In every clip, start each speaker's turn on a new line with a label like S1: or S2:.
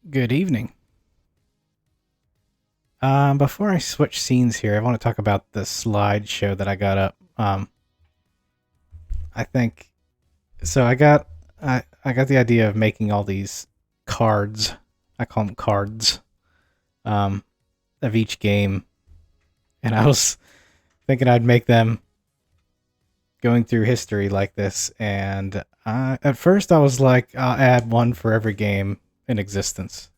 S1: Good evening. Before I switch scenes here, I want to talk about the slideshow that I got up. I think so. I got the idea of making all these cards. I call them cards. Um, of each game, and I was thinking I'd make them going through history like this. And at first, I was like, I'll add one for every game in existence,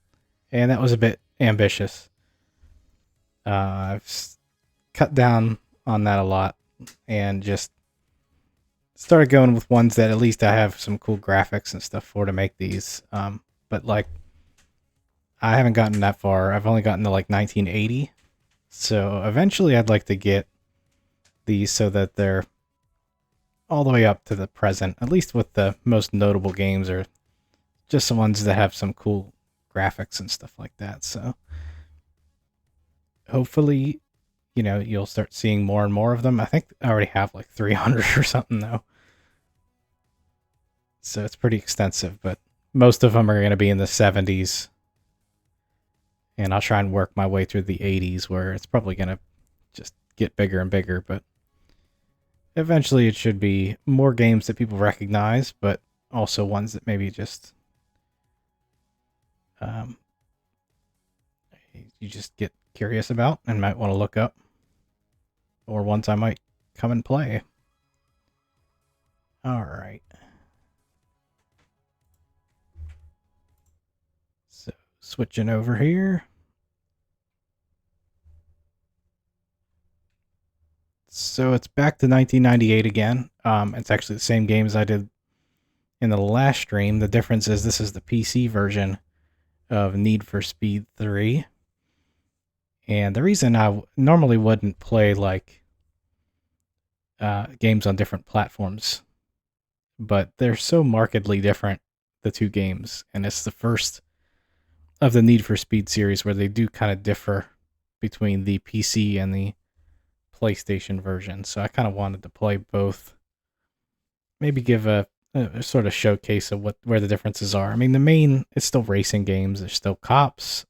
S1: and that was a bit ambitious. I've cut down on that a lot and just started going with ones that at least I have some cool graphics and stuff for to make these. But like, I haven't gotten that far. I've only gotten to like 1980. So eventually I'd like to get these so that they're all the way up to the present, at least with the most notable games or just the ones that have some cool graphics and stuff like that. So hopefully, you'll start seeing more and more of them. I think I already have like 300 or something though. So it's pretty extensive, but most of them are going to be in the 70s. And I'll try and work my way through the 80s where it's probably going to just get bigger and bigger, but eventually it should be more games that people recognize, but also ones that maybe just um, you just get curious about and might want to look up, or ones I might come and play. All right. So switching over here. So it's back to 1998 again. It's actually the same games I did in the last stream. The difference is this is the PC version of Need for Speed 3. And the reason I normally wouldn't play like games on different platforms, but they're so markedly different, the two games, and it's the first of the Need for Speed series where they do kind of differ between the PC and the PlayStation version. So I kind of wanted to play both, maybe give a sort of showcase of where the differences are. I mean, the main, it's still racing games. There's still cops,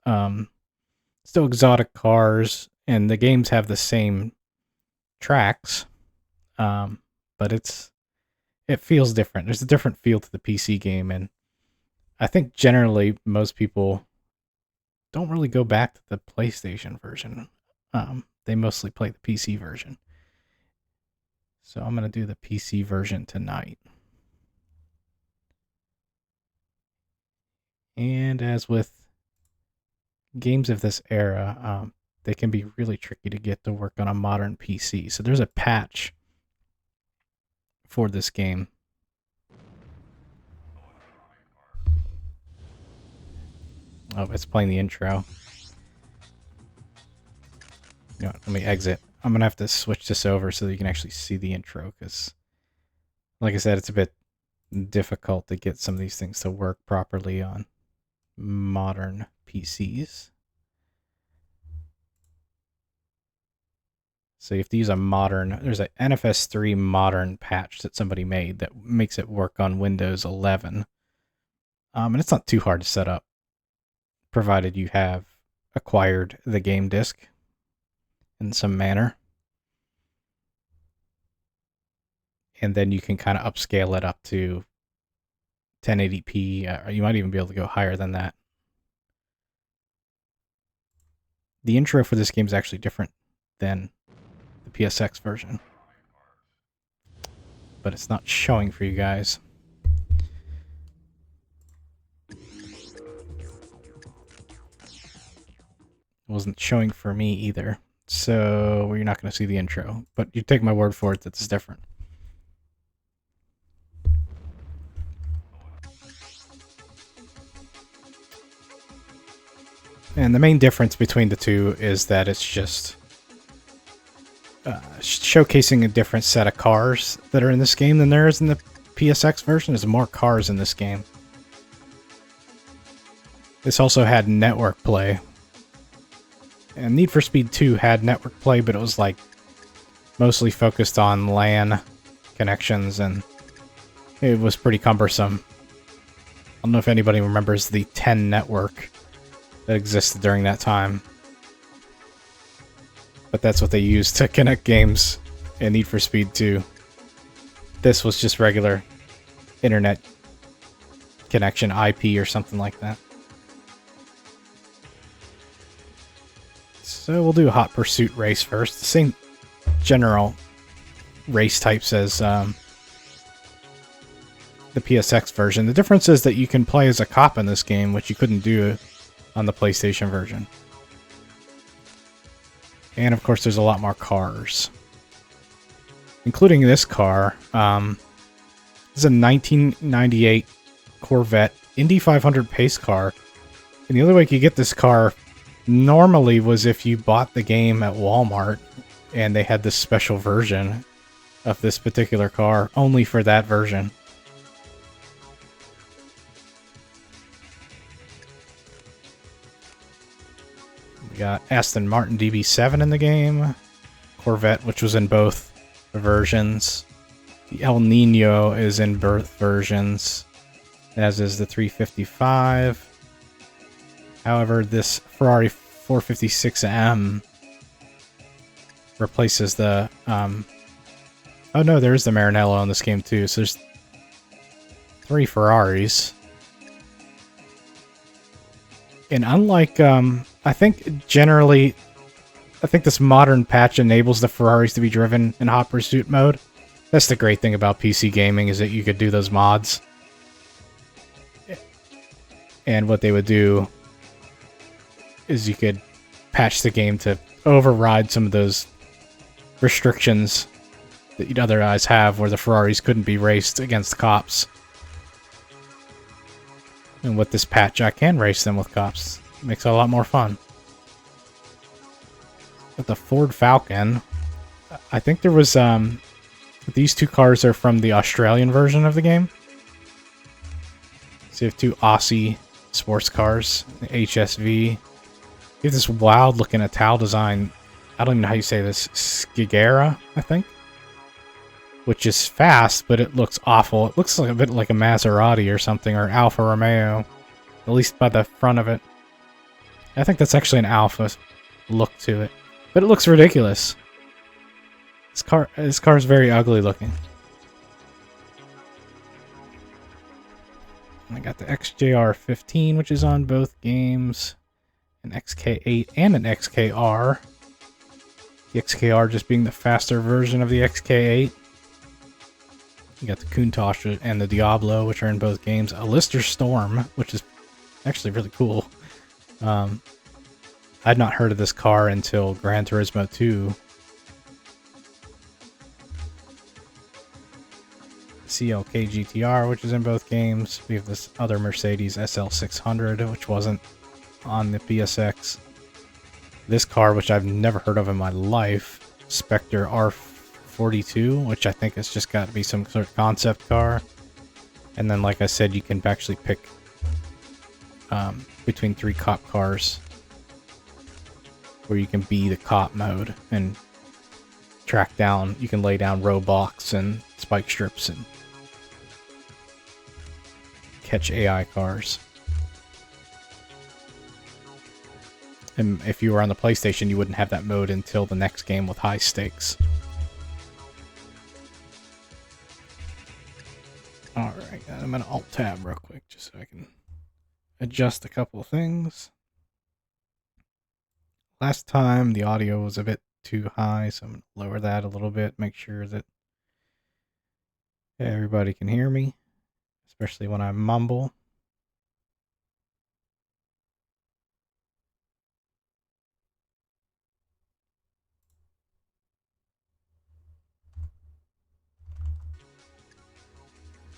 S1: still exotic cars, and the games have the same tracks, but it feels different. There's a different feel to the PC game, and I think generally most people don't really go back to the PlayStation version. They mostly play the PC version. So I'm going to do the PC version tonight. And as with games of this era, they can be really tricky to get to work on a modern PC. So there's a patch for this game. Oh, it's playing the intro. Let me exit. I'm going to have to switch this over so that you can actually see the intro, because, like I said, it's a bit difficult to get some of these things to work properly on modern PCs. So you have to use there's an NFS 3 modern patch that somebody made that makes it work on Windows 11. And it's not too hard to set up, provided you have acquired the game disc in some manner. And then you can kind of upscale it up to 1080p, or you might even be able to go higher than that. The intro for this game is actually different than the PSX version, but it's not showing for you guys. It wasn't showing for me either, so you're not going to see the intro, but you take my word for it that it's different. And the main difference between the two is that it's just showcasing a different set of cars that are in this game than there is in the PSX version. There's more cars in this game. This also had network play. And Need for Speed 2 had network play, but it was like mostly focused on LAN connections, and it was pretty cumbersome. I don't know if anybody remembers the 10 network that existed during that time. But that's what they used to connect games in Need for Speed 2. This was just regular internet connection, IP or something like that. So we'll do a Hot Pursuit race first. The same general race types as the PSX version. The difference is that you can play as a cop in this game, which you couldn't do on the PlayStation version. And of course, there's a lot more cars, including this car. This is a 1998 Corvette Indy 500 pace car. And the only way you could get this car normally was if you bought the game at Walmart and they had this special version of this particular car only for that version. We got Aston Martin DB7 in the game, Corvette, which was in both versions. The El Nino is in both versions, as is the 355. However, this Ferrari 456M replaces the... oh no, there's the Maranello in this game too, so there's 3 Ferraris. And unlike... I think generally... I think this modern patch enables the Ferraris to be driven in Hot Pursuit mode. That's the great thing about PC gaming, is that you could do those mods. And what they would do is you could patch the game to override some of those restrictions that you'd otherwise have, where the Ferraris couldn't be raced against cops. And with this patch, I can race them with cops. It makes it a lot more fun. With the Ford Falcon, I think there was, these 2 cars are from the Australian version of the game. So you have 2 Aussie sports cars, the HSV. You have this wild-looking Ital design. I don't even know how you say this. Skigera, I think. Which is fast, but it looks awful. It looks like a bit like a Maserati or something, or Alfa Romeo. At least by the front of it. I think that's actually an Alfa look to it. But it looks ridiculous. This car is very ugly looking. I got the XJR15, which is on both games. An XK8 and an XKR. The XKR just being the faster version of the XK8. You got the Countach and the Diablo, which are in both games. A Lister Storm, which is actually really cool. I'd not heard of this car until Gran Turismo 2. CLK GTR, which is in both games. We have this other Mercedes SL600, which wasn't on the PSX. This car, which I've never heard of in my life, Spectre R42, which I think has just got to be some sort of concept car. And then, like I said, you can actually pick between 3 cop cars, where you can be the cop mode and track down. You can lay down roadblocks and spike strips and catch AI cars. And if you were on the PlayStation, you wouldn't have that mode until the next game with high stakes. Alright, I'm going to Alt-Tab real quick just so I can adjust a couple of things. Last time the audio was a bit too high, so I'm going to lower that a little bit, make sure that everybody can hear me, especially when I mumble.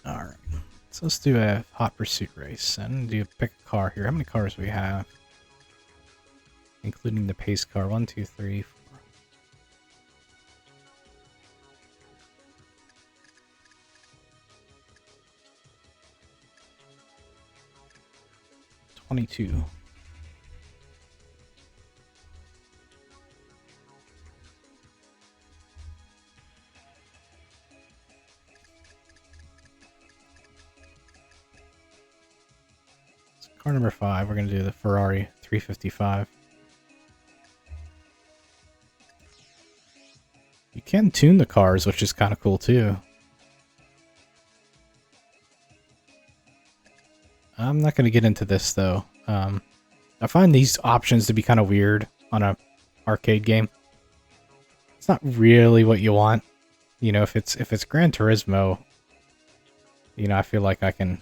S1: Alright, so let's do a Hot Pursuit race and pick a car here. How many cars do we have? Including the pace car. 1, 2, 3, 4. 22. Car number 5, we're going to do the Ferrari 355. You can tune the cars, which is kind of cool too. I'm not going to get into this though. I find these options to be kind of weird on a arcade game. It's not really what you want. You know, if it's Gran Turismo, you know, I feel like I can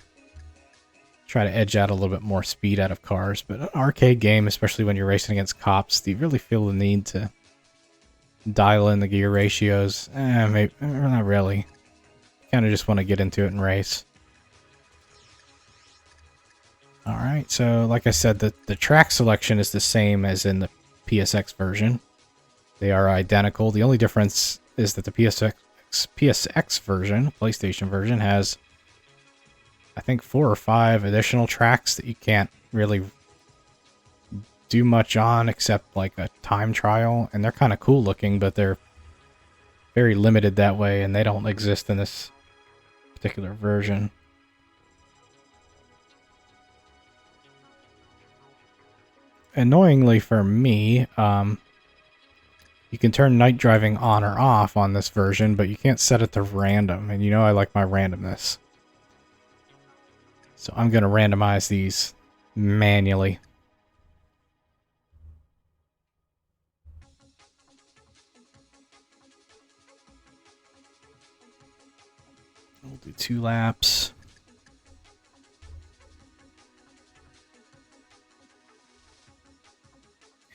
S1: try to edge out a little bit more speed out of cars. But an arcade game, especially when you're racing against cops, do you really feel the need to dial in the gear ratios? Maybe not really. Kind of just want to get into it and race. Alright, so like I said, the track selection is the same as in the PSX version. They are identical. The only difference is that the PSX version, PlayStation version, has, I think, 4 or 5 additional tracks that you can't really do much on except like a time trial. And they're kind of cool looking, but they're very limited that way, and they don't exist in this particular version. Annoyingly for me, you can turn night driving on or off on this version, but you can't set it to random, and you know I like my randomness. So I'm going to randomize these manually. We'll do 2 laps.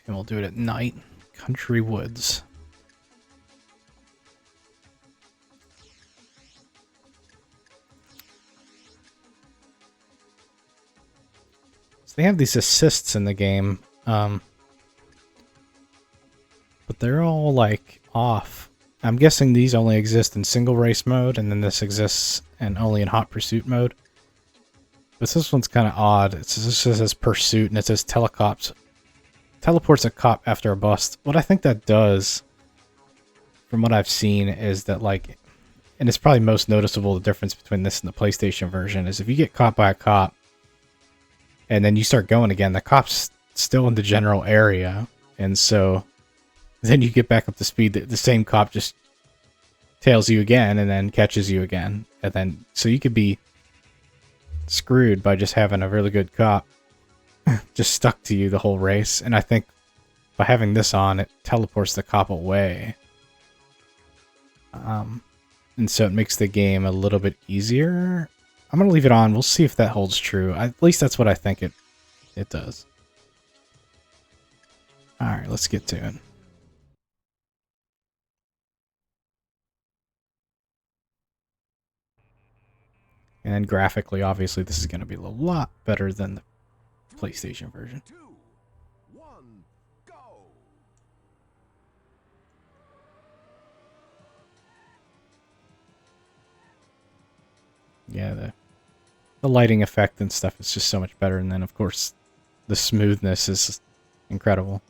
S1: And we'll do it at night. Country woods. So they have these assists in the game, but they're all like off. I'm guessing these only exist in single race mode, and then this exists and only in hot pursuit mode. But this one's kind of odd. It says pursuit, and it says teleports a cop after a bust. What I think that does, from what I've seen, is that, like, and it's probably most noticeable, the difference between this and the PlayStation version, is if you get caught by a cop and then you start going again, the cop's still in the general area, and so then you get back up to speed. The same cop just tails you again and then catches you again, and then so you could be screwed by just having a really good cop just stuck to you the whole race. And I think by having this on, it teleports the cop away. And so it makes the game a little bit easier. I'm going to leave it on. We'll see if that holds true. At least that's what I think it does. Alright, let's get to it. And then graphically, obviously, this is going to be a lot better than the PlayStation version.
S2: 2, 1, go!
S1: Yeah, the lighting effect and stuff is just so much better, and then of course the smoothness is incredible.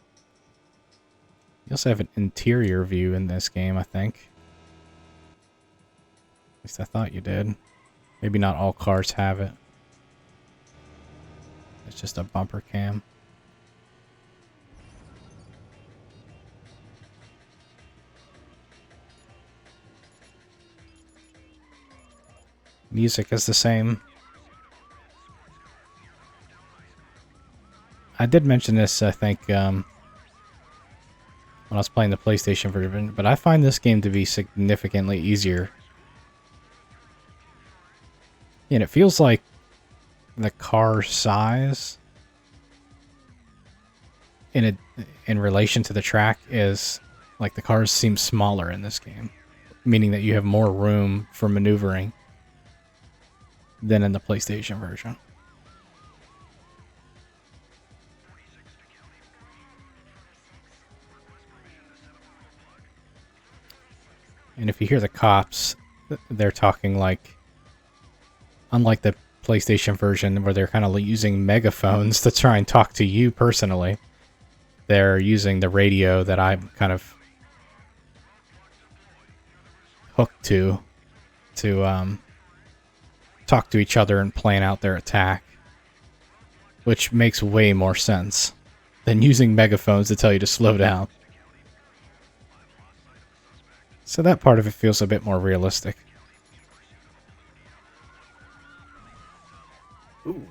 S1: You also have an interior view in this game, I think. At least I thought you did. Maybe not all cars have it. It's just a bumper cam. Music is the same. I did mention this, I think, when I was playing the PlayStation version, but I find this game to be significantly easier. And it feels like the car size in relation to the track is like the cars seem smaller in this game, meaning that you have more room for maneuvering than in the PlayStation version. And if you hear the cops, they're talking like, unlike the PlayStation version where they're kind of using megaphones to try and talk to you personally, they're using the radio that I'm kind of hooked to talk to each other and plan out their attack. which makes way more sense than using megaphones to tell you to slow down. So that part of it feels a bit more realistic. Ooh.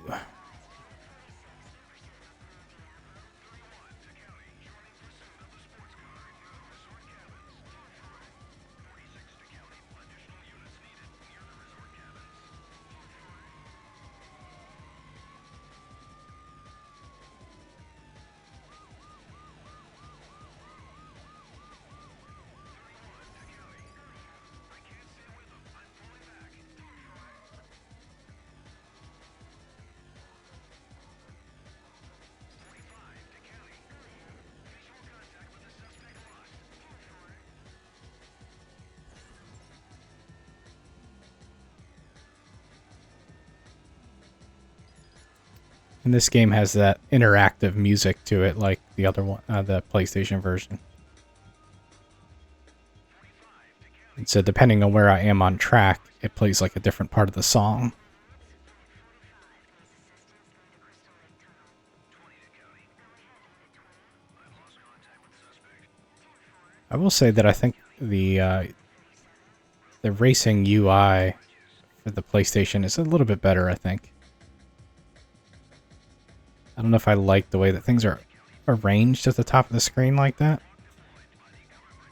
S1: And this game has that interactive music to it, like the other one, the PlayStation version. And so depending on where I am on track, it plays like a different part of the song. I will say that I think the racing UI for the PlayStation is a little bit better, I think. I don't know if I like the way that things are arranged at the top of the screen like that.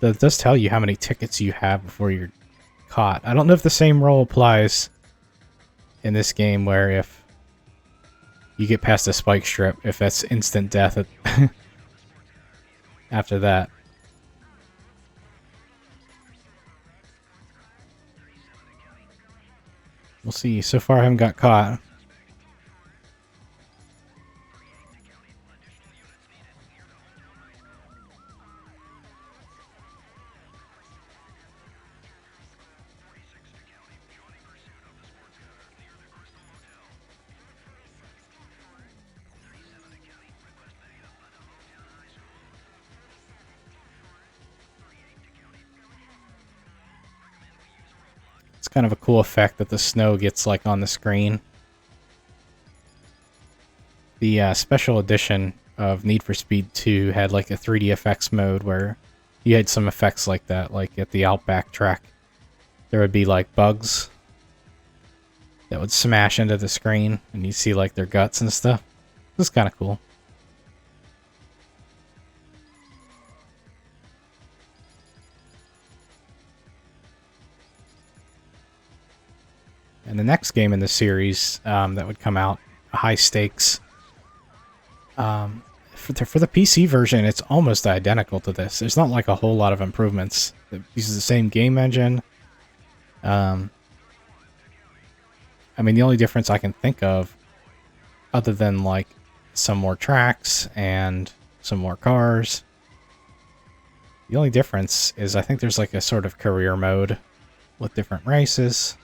S1: That does tell you how many tickets you have before you're caught. I don't know if the same rule applies in this game where if you get past a spike strip, if that's instant death after that. We'll see. So far I haven't got caught. It's kind of a cool effect that the snow gets like on the screen. The special edition of Need for Speed 2 had like a 3D effects mode where you had some effects like that, like at the Outback track. There would be like bugs that would smash into the screen and you'd see like their guts and stuff. It was kind of cool. And the next game in the series that would come out, High Stakes, for the PC version, it's almost identical to this. There's not like a whole lot of improvements. It uses the same game engine. I mean, the only difference I can think of, other than like some more tracks and some more cars, the only difference is I think there's like a sort of career mode with different races.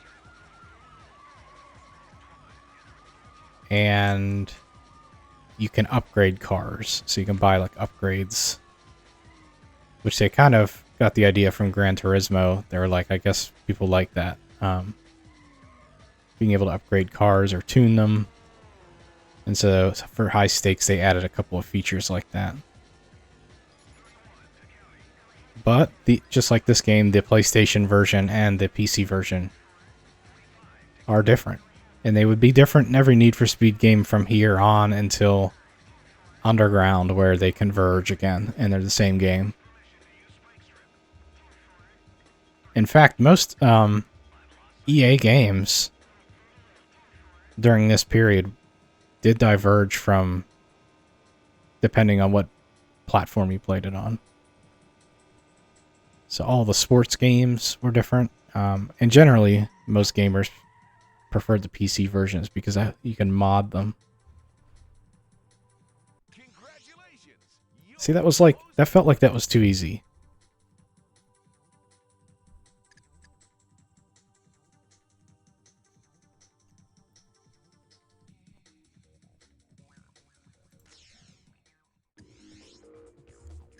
S1: And you can upgrade cars, so you can buy like upgrades, which they kind of got the idea from Gran Turismo. They were like, I guess people like that, being able to upgrade cars or tune them. And so for High Stakes, they added a couple of features like that. But just like this game, the PlayStation version and the PC version are different. And they would be different in every Need for Speed game from here on until Underground, where they converge again and they're the same game. In fact, most EA games during this period did diverge from depending on what platform you played it on. So all the sports games were different. And generally, most gamers preferred the PC versions because you can mod them. See, that felt like that was too easy.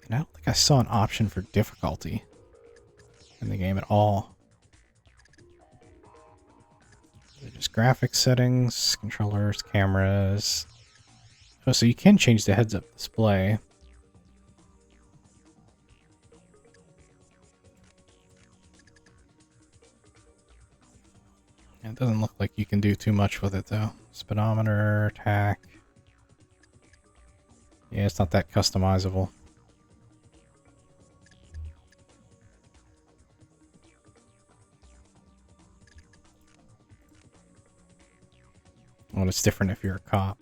S1: And I don't think I saw an option for difficulty in the game at all. Just graphics settings, controllers, cameras, Oh, so you can change the heads-up display. It doesn't look like you can do too much with it, though. Speedometer, attack. Yeah, it's not that customizable. Well, it's different if you're a cop.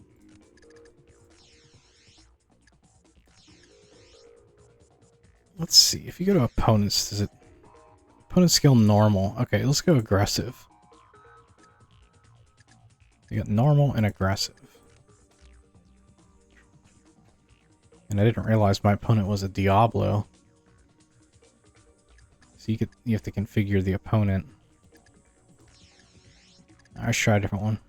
S1: Let's see. If you go to opponents, does it... Opponent skill normal. Okay, let's go aggressive. You got normal and aggressive. And I didn't realize my opponent was a Diablo. So you have to configure the opponent. Let's try a different one.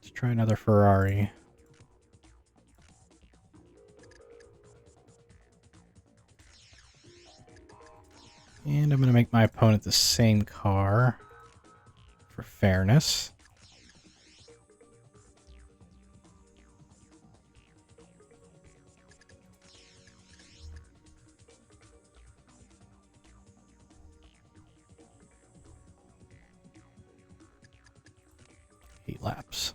S1: Let's try another Ferrari. And I'm going to make my opponent the same car for fairness. Eight laps.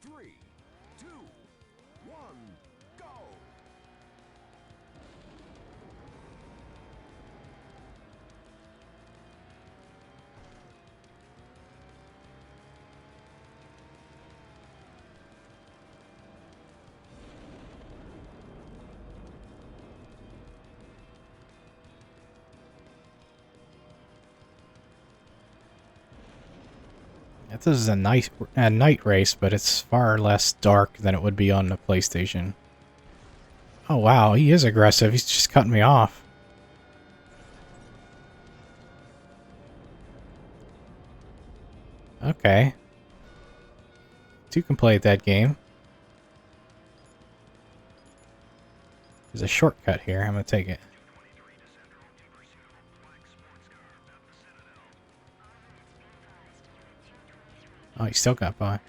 S2: Three, two, one, go!
S1: This is a night race, but it's far less dark than it would be on the PlayStation. Oh wow, he is aggressive. He's just cutting me off. Okay. Two can play at that game. There's a shortcut here. I'm gonna take it. Oh, he still got by.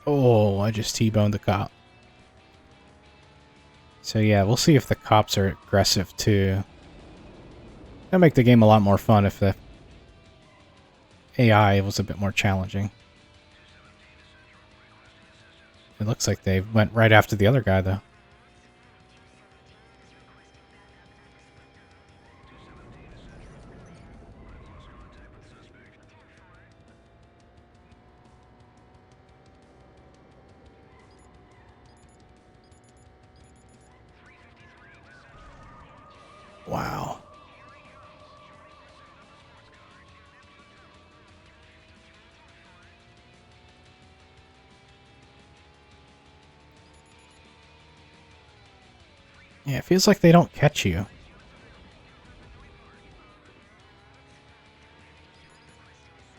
S1: Oh, I just T-boned the cop. So yeah, we'll see if the cops are aggressive too. That'll make the game a lot more fun if the AI was a bit more challenging. It looks like they went right after the other guy though. Wow. Yeah, it feels like they don't catch you.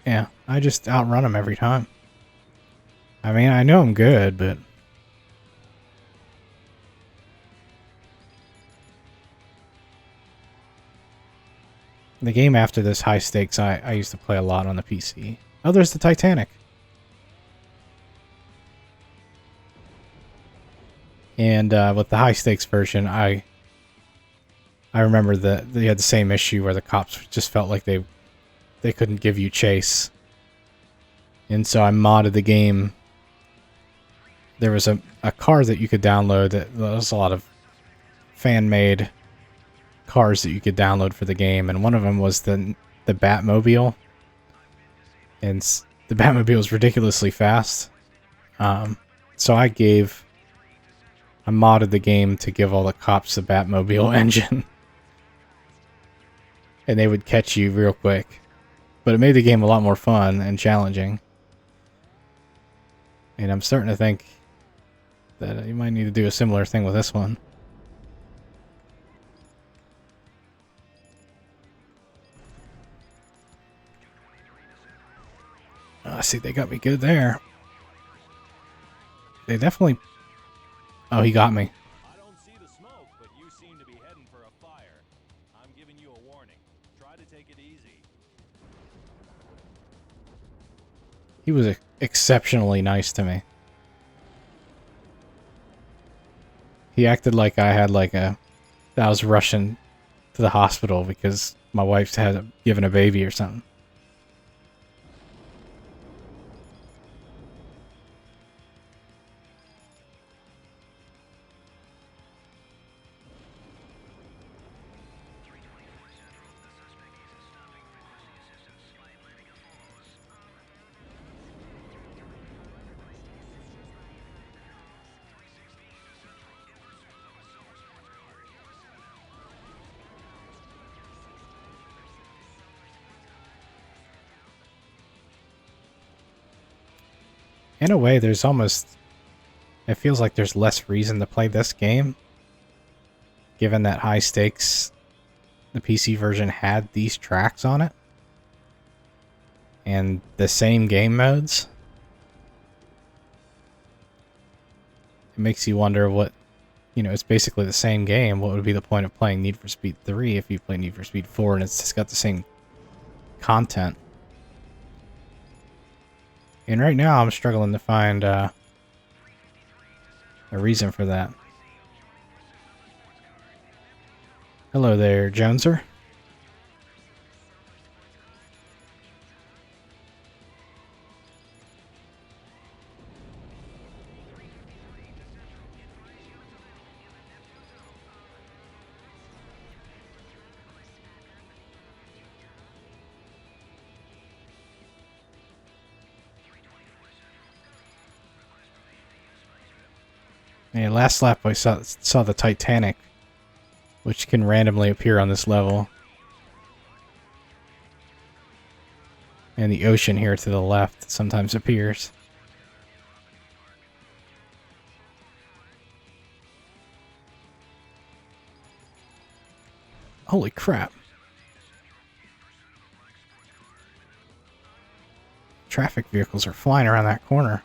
S1: Yeah, I just outrun them every time. I mean, I know I'm good, but... The game after this, High Stakes, I used to play a lot on the PC. Oh, there's the Titanic. And with the high stakes version, I remember that they had the same issue where the cops just felt like they couldn't give you chase. And so I modded the game. There was a car that you could download. There was a lot of fan-made cars that you could download for the game, and one of them was the Batmobile. And the Batmobile is ridiculously fast. So I modded the game to give all the cops the Batmobile engine. And they would catch you real quick. But it made the game a lot more fun and challenging. And I'm starting to think that you might need to do a similar thing with this one. I see they got me good there. They definitely... Oh, he got me.
S2: I don't see the smoke, but you seem to be heading for a fire. I'm giving you a warning. Try to take it easy.
S1: He was exceptionally nice to me. He acted like I was rushing to the hospital because my wife had given a baby or something. In a way, there's almost... It feels like there's less reason to play this game, given that High Stakes, the PC version, had these tracks on it, and the same game modes. It makes you wonder what... it's basically the same game. What would be the point of playing Need for Speed 3 if you play Need for Speed 4 and it's just got the same content? And right now, I'm struggling to find a reason for that. Hello there, Joneser. Yeah, last lap I saw the Titanic, which can randomly appear on this level. And the ocean here to the left sometimes appears. Holy crap. Traffic vehicles are flying around that corner.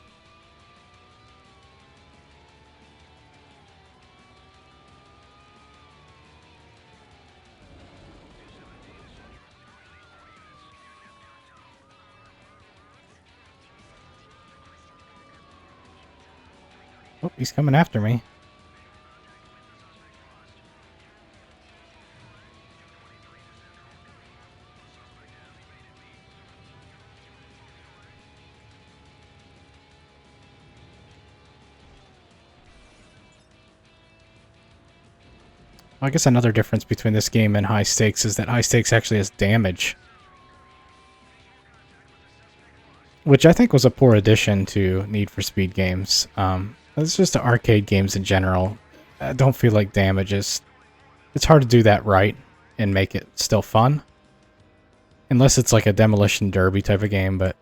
S1: Oh, he's coming after me. Well, I guess another difference between this game and High Stakes is that High Stakes actually has damage, which I think was a poor addition to Need for Speed games. It's just the arcade games in general. I don't feel like damage is... It's hard to do that right and make it still fun. Unless it's like a Demolition Derby type of game, but...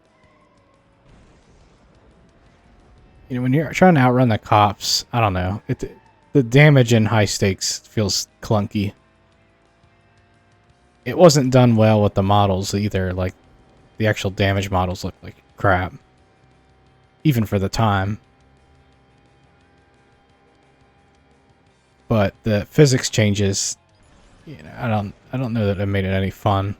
S1: when you're trying to outrun the cops, I don't know. The damage in High Stakes feels clunky. It wasn't done well with the models either. Like, the actual damage models look like crap. Even for the time. But the physics changes, I don't know that it made it any fun.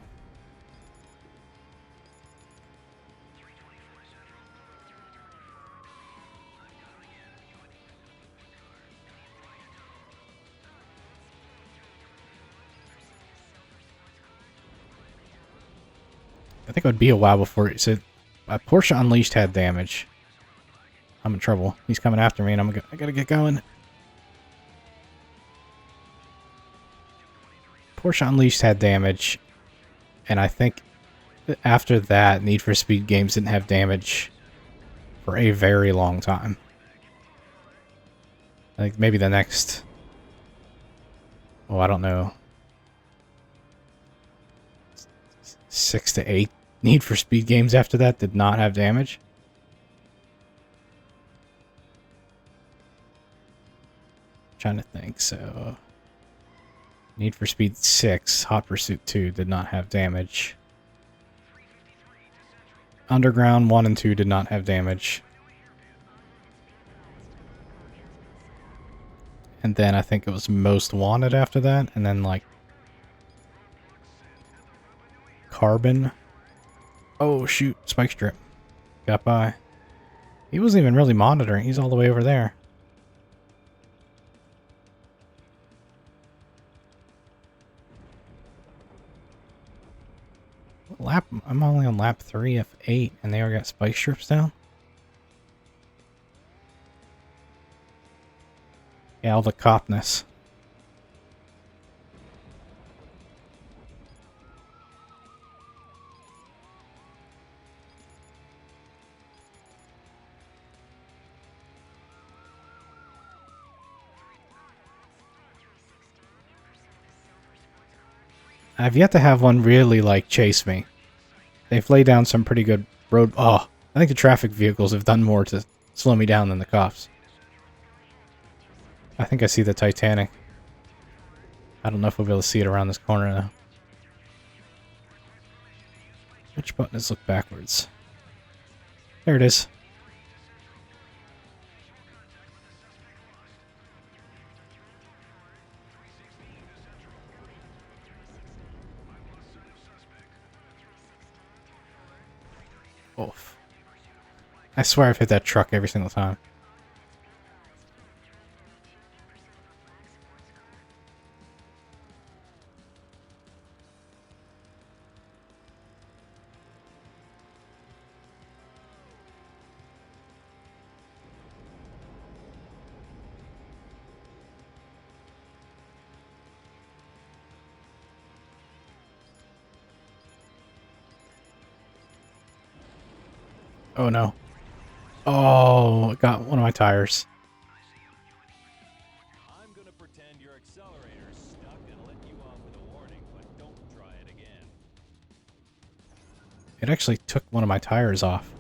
S1: I think it would be a while before it said Porsche Unleashed had damage. I'm in trouble. He's coming after me, and I gotta get going. Porsche Unleashed had damage, and I think after that, Need for Speed games didn't have damage for a very long time. I think maybe the next... Oh, I don't know. 6 to 8 Need for Speed games after that did not have damage. Trying to think, so... Need for Speed 6, Hot Pursuit 2 did not have damage. Underground 1 and 2 did not have damage. And then I think it was Most Wanted after that, and then like Carbon. Oh shoot, Spike Strip. Got by. He wasn't even really monitoring, he's all the way over there. What lap? I'm only on lap 3 of 8, and they already got Spike Strips down? Yeah, all the copness. I've yet to have one really, like, chase me. They've laid down some pretty good road... Oh, I think the traffic vehicles have done more to slow me down than the cops. I think I see the Titanic. I don't know if we'll be able to see it around this corner, though. Which button is look backwards? There it is. Oof. I swear I've hit that truck every single time. Oh no. Oh, it got one of my tires.
S2: I'm gonna pretend your accelerator's stuck and let you off with a warning, but don't try it again.
S1: It actually took one of my tires off.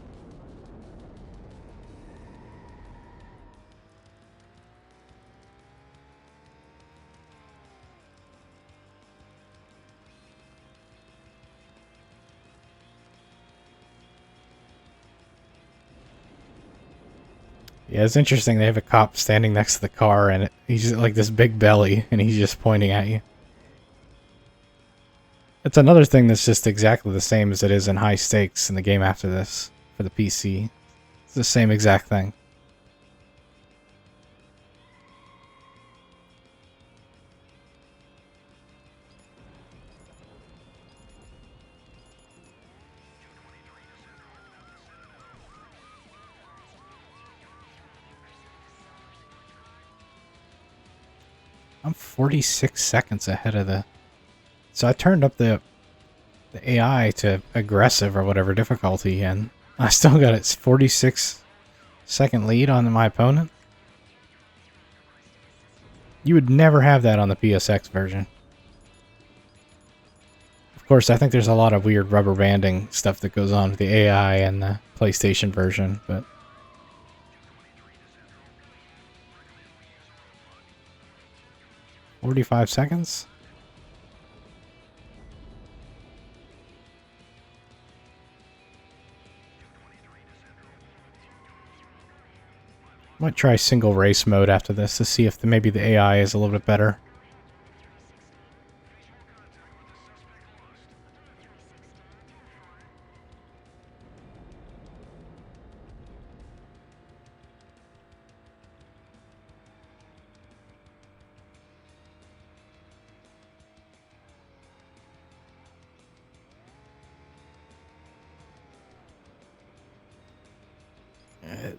S1: Yeah, it's interesting. They have a cop standing next to the car, and he's just like this big belly, and he's just pointing at you. It's another thing that's just exactly the same as it is in High Stakes in the game after this for the PC. It's the same exact thing. I'm 46 seconds ahead of the... So I turned up the AI to aggressive or whatever difficulty, and I still got its 46-second lead on my opponent. You would never have that on the PSX version. Of course, I think there's a lot of weird rubber banding stuff that goes on with the AI and the PlayStation version, but... "45 seconds? Might try single race mode after this to see if maybe the AI is a little bit better.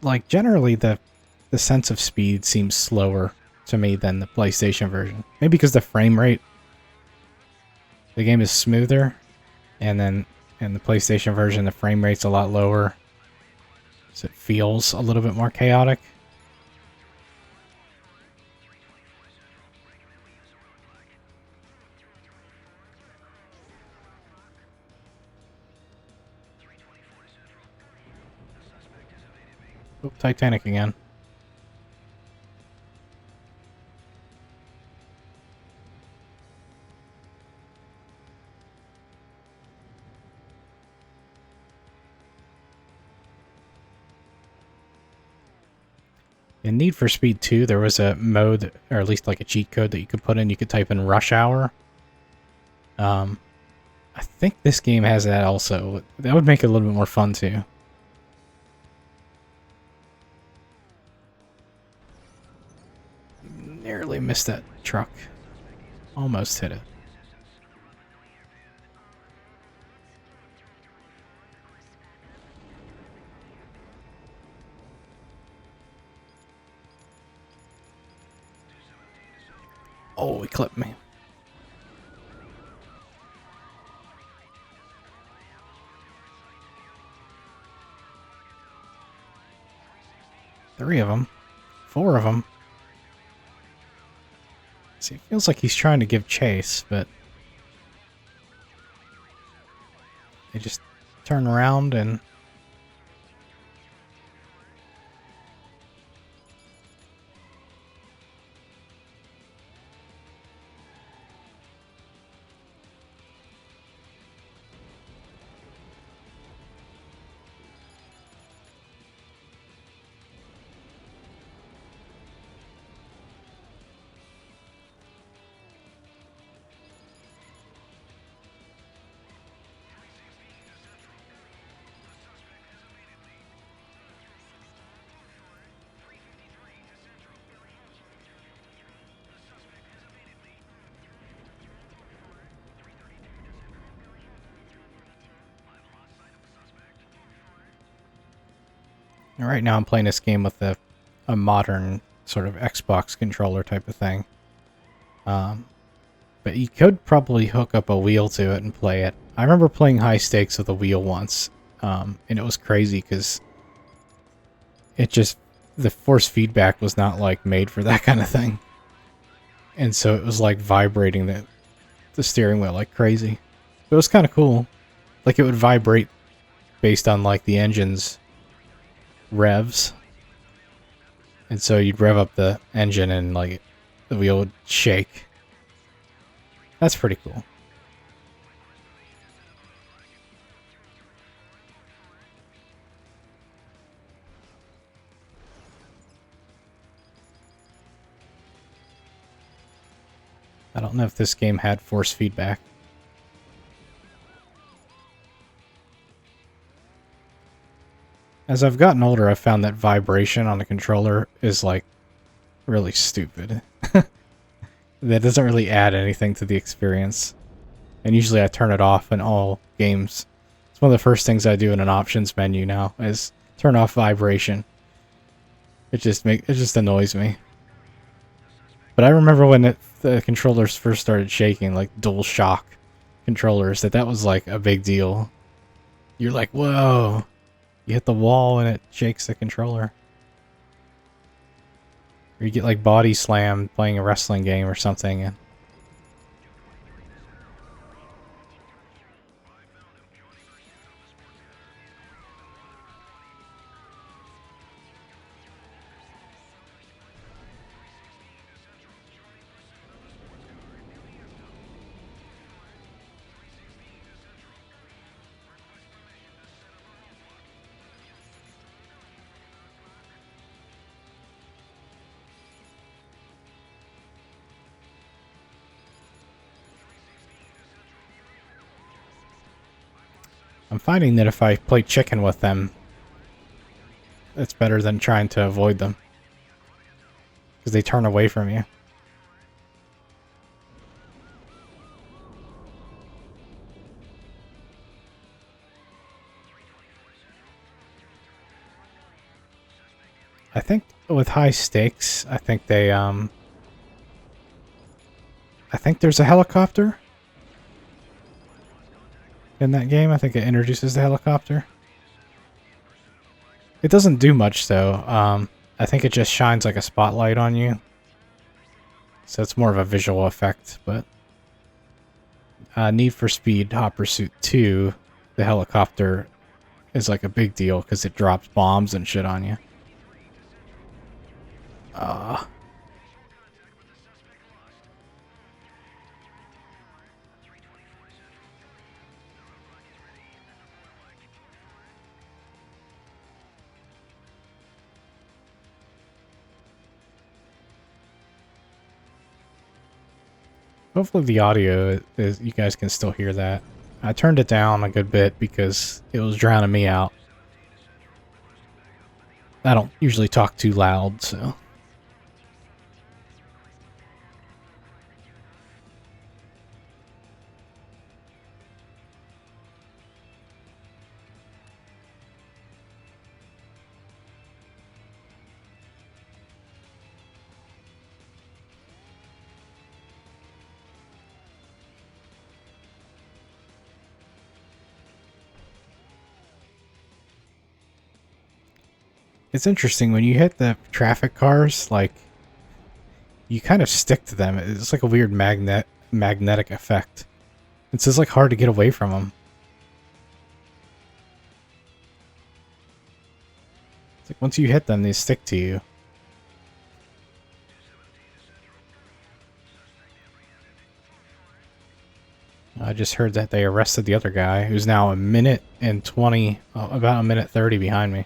S1: Like generally the sense of speed seems slower to me than the PlayStation version. Maybe because the frame rate, the game is smoother, and then in the PlayStation version the frame rate's a lot lower, so it feels a little bit more chaotic. Oh, Titanic again. In Need for Speed 2, there was a mode, or at least like a cheat code that you could put in. You could type in Rush Hour. I think this game has that also. That would make it a little bit more fun too. Narrowly missed that truck. Almost hit it. Oh, he clipped me. Three of them. Four of them. See, it feels like he's trying to give chase, but they just turn around and... Right now I'm playing this game with a modern sort of Xbox controller type of thing. But you could probably hook up a wheel to it and play it. I remember playing High Stakes with a wheel once, and it was crazy because it just... the force feedback was not like made for that kind of thing. And so it was like vibrating the steering wheel like crazy. But it was kind of cool. Like it would vibrate based on like the engine's revs. And so you'd rev up the engine and like the wheel would shake. That's pretty cool. I don't know if this game had force feedback. As I've gotten older, I've found that vibration on the controller is like really stupid. That doesn't really add anything to the experience. And usually I turn it off in all games. It's one of the first things I do in an options menu now is turn off vibration. It just annoys me. But I remember when the controllers first started shaking, like DualShock controllers, that was like a big deal. You're like, whoa! You hit the wall and it shakes the controller. Or you get like body slammed playing a wrestling game or something. And I'm finding that if I play chicken with them, it's better than trying to avoid them. Because they turn away from you. with high stakes, I think they I think there's a helicopter in that game. I think it introduces the helicopter. It doesn't do much though. I think it just shines like a spotlight on you. So it's more of a visual effect, but Need for Speed Hot Pursuit 2, the helicopter is like a big deal because it drops bombs and shit on you. Hopefully the audio is, you guys can still hear that. I turned it down a good bit because it was drowning me out. I don't usually talk too loud, so. It's interesting when you hit the traffic cars, like, you kind of stick to them. It's like a weird magnetic effect. It's just like hard to get away from them. It's like once you hit them, they stick to you. I just heard that they arrested the other guy, who's now a minute and 20, about a minute 30 behind me.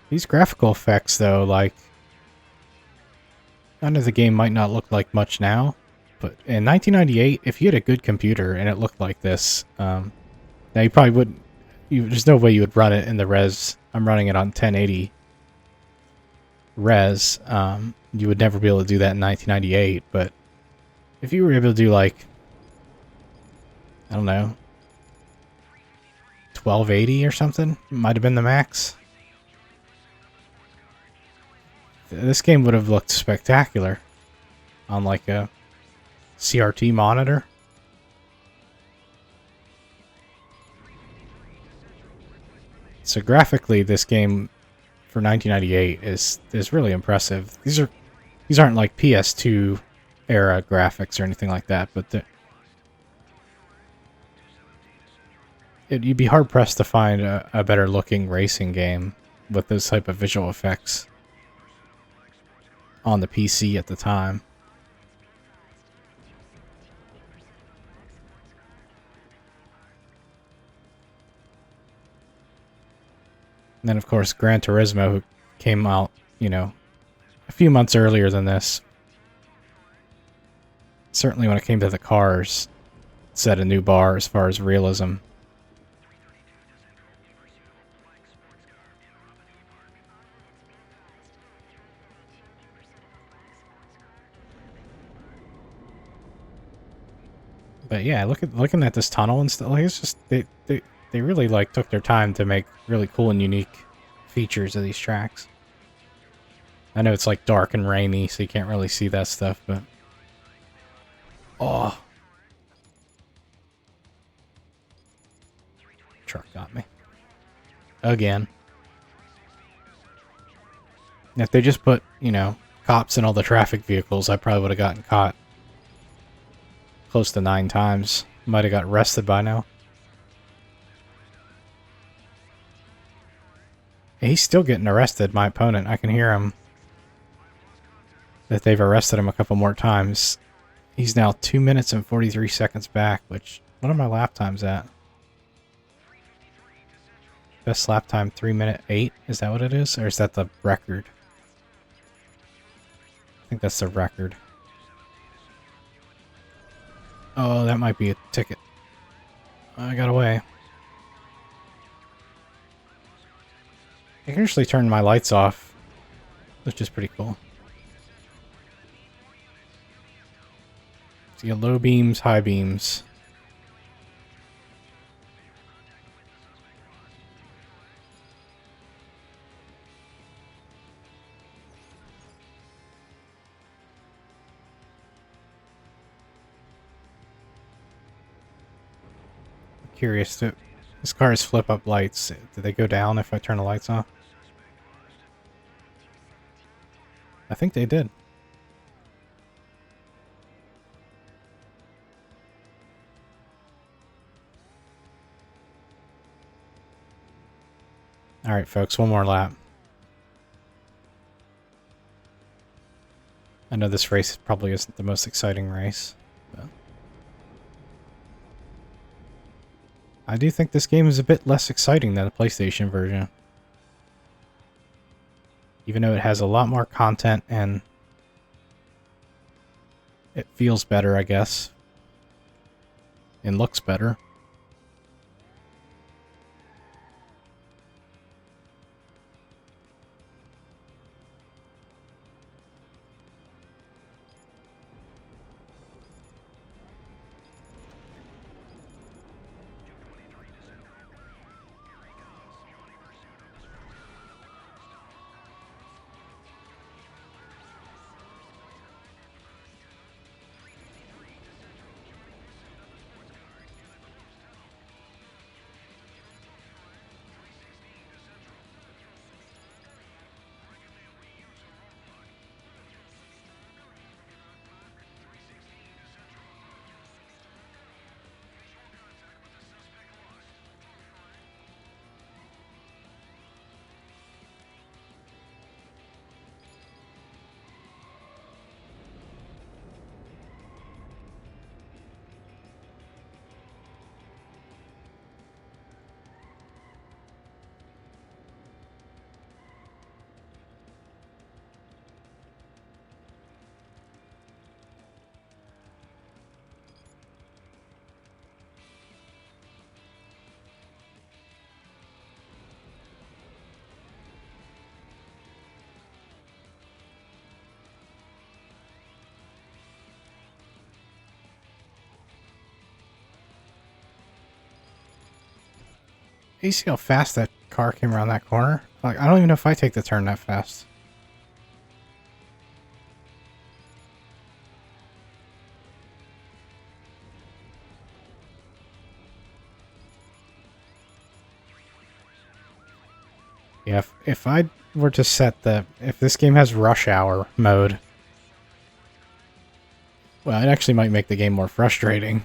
S1: These graphical effects, though, like, I know the game might not look like much now, but in 1998, if you had a good computer and it looked like this, now you probably wouldn't. There's no way you would run it in the res. I'm running it on 1080 res. You would never be able to do that in 1998, but if you were able to do, like, I don't know, 1280 or something, might have been the max. This game would have looked spectacular on like a CRT monitor. So graphically, this game for 1998 is really impressive. These aren't like PS2 era graphics or anything like that, but you'd be hard pressed to find a better looking racing game with those type of visual effects on the PC at the time. And then, of course, Gran Turismo, who came out, you know, a few months earlier than this. Certainly when it came to the cars, set a new bar as far as realism. But yeah, looking at this tunnel and stuff, like, it's just they really like took their time to make really cool and unique features of these tracks. I know it's like dark and rainy, so you can't really see that stuff, but oh, truck got me again. If they just put, you know, cops in all the traffic vehicles, I probably would have gotten caught close to 9 times. Might have got arrested by now. He's still getting arrested, my opponent. I can hear him. That they've arrested him a couple more times. He's now 2 minutes and 43 seconds back, which, what are my lap times at? Best lap time, 3:08? Is that what it is? Or is that the record? I think that's the record. Oh, that might be a ticket. I got away. I can actually turn my lights off, which is pretty cool. So you get low beams, high beams. Curious, this car's flip up lights. Do they go down if I turn the lights off? I think they did. Alright, folks, one more lap. I know this race probably isn't the most exciting race, but I do think this game is a bit less exciting than the PlayStation version. Even though it has a lot more content and it feels better, I guess. And looks better. You see how fast that car came around that corner? Like, I don't even know if I take the turn that fast. Yeah, if I were to set the... If this game has rush hour mode... Well, it actually might make the game more frustrating.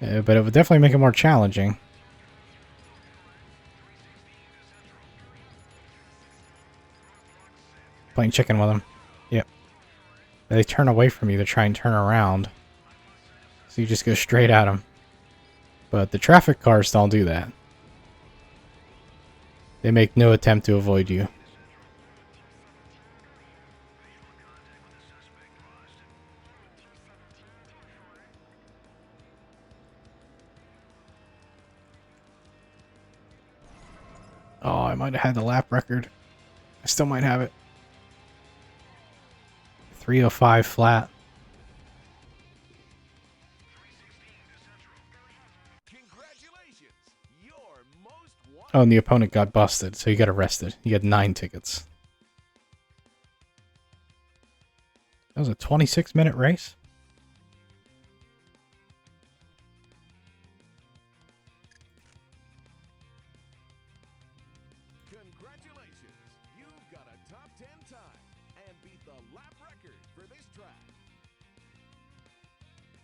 S1: But it would definitely make it more challenging. Playing chicken with them. Yep. They turn away from you to try and turn around. So you just go straight at them. But the traffic cars don't do that. They make no attempt to avoid you. Oh, I might have had the lap record. I still might have it. 305 flat.
S2: Congratulations! You're most wanted.
S1: Oh, and the opponent got busted, so you got arrested. You had 9 tickets. That was a 26-minute race?
S2: Congratulations! You've got a top 10 time and beat the lap record for this track.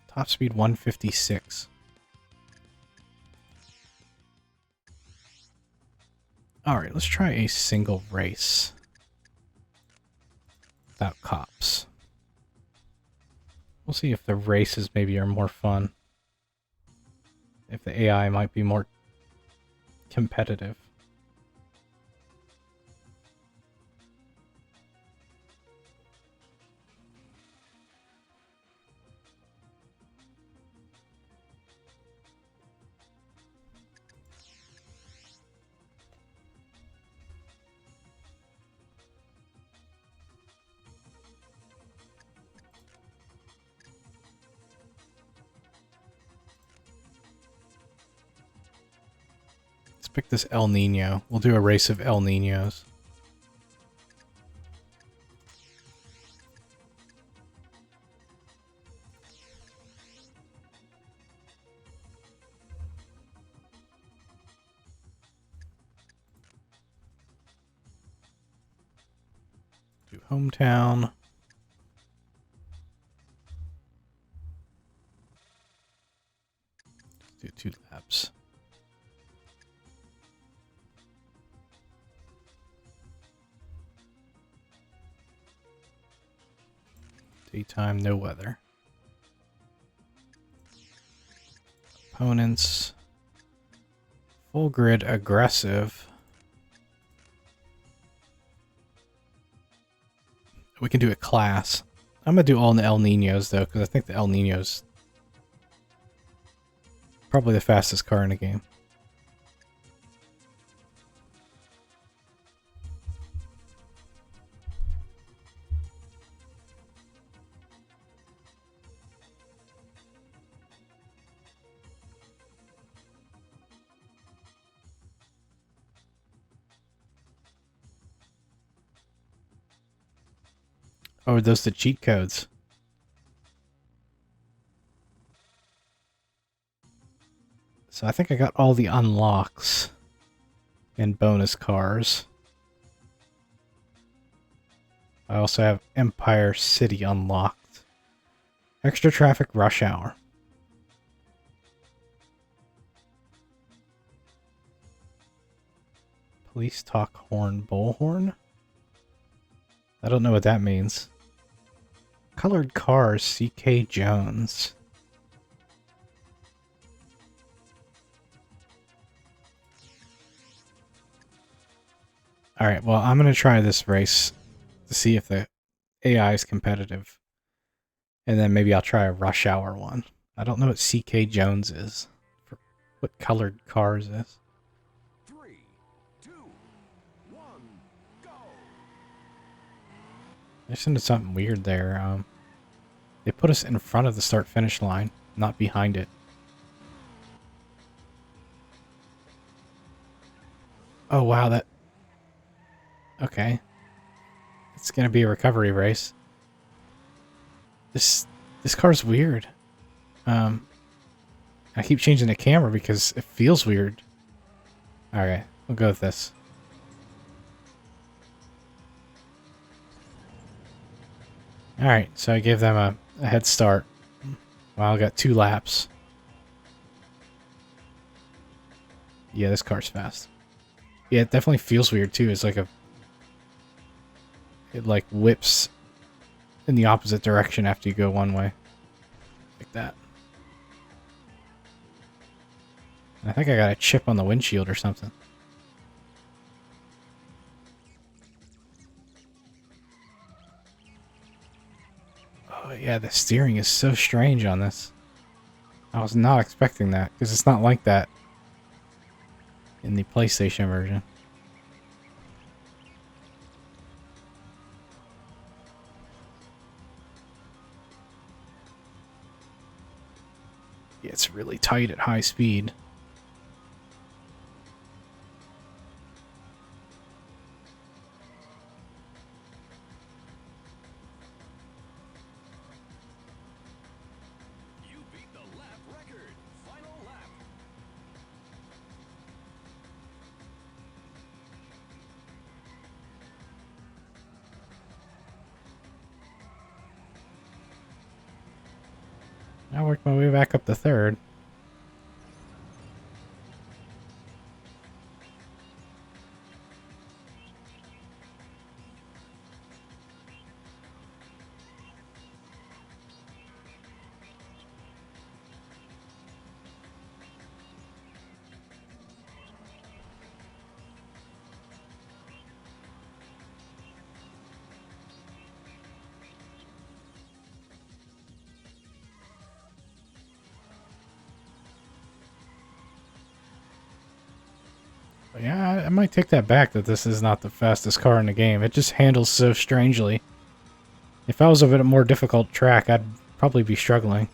S1: Top speed 156. Alright, let's try a single race. Without cops. We'll see if the races maybe are more fun. If the AI might be more competitive. pick this El Nino. We'll do a race of El Ninos. Do hometown. Do 2 laps. Daytime, no weather. Opponents. Full grid, aggressive. We can do a class. I'm going to do all in the El Ninos, though, because I think the El Ninos probably the fastest car in the game. Oh, are those the cheat codes? So I think I got all the unlocks and bonus cars. I also have Empire City unlocked. Extra traffic rush hour. Police talk horn bullhorn? I don't know what that means. Colored cars, CK Jones. Alright, well, I'm going to try this race to see if the AI is competitive. And then maybe I'll try a rush hour one. I don't know what CK Jones is. For what colored cars is.
S2: 3, 2, 1, go!
S1: There's into something weird there. They put us in front of the start-finish line, not behind it. Oh, wow, that... Okay. It's gonna be a recovery race. This car's weird. I keep changing the camera because it feels weird. Alright, we'll go with this. Alright, so I gave them a head start. Wow, I got 2 laps. Yeah, this car's fast. Yeah, it definitely feels weird too. It's like it like whips in the opposite direction after you go one way. Like that. I think I got a chip on the windshield or something. Oh yeah, the steering is so strange on this. I was not expecting that, because it's not like that in the PlayStation version. Yeah, it's really tight at high speed.
S2: You beat the lap record. Final lap.
S1: I worked my way back up to third. But yeah, I might take that back that this is not the fastest car in the game. It just handles so strangely. If I was a bit more difficult track, I'd probably be struggling.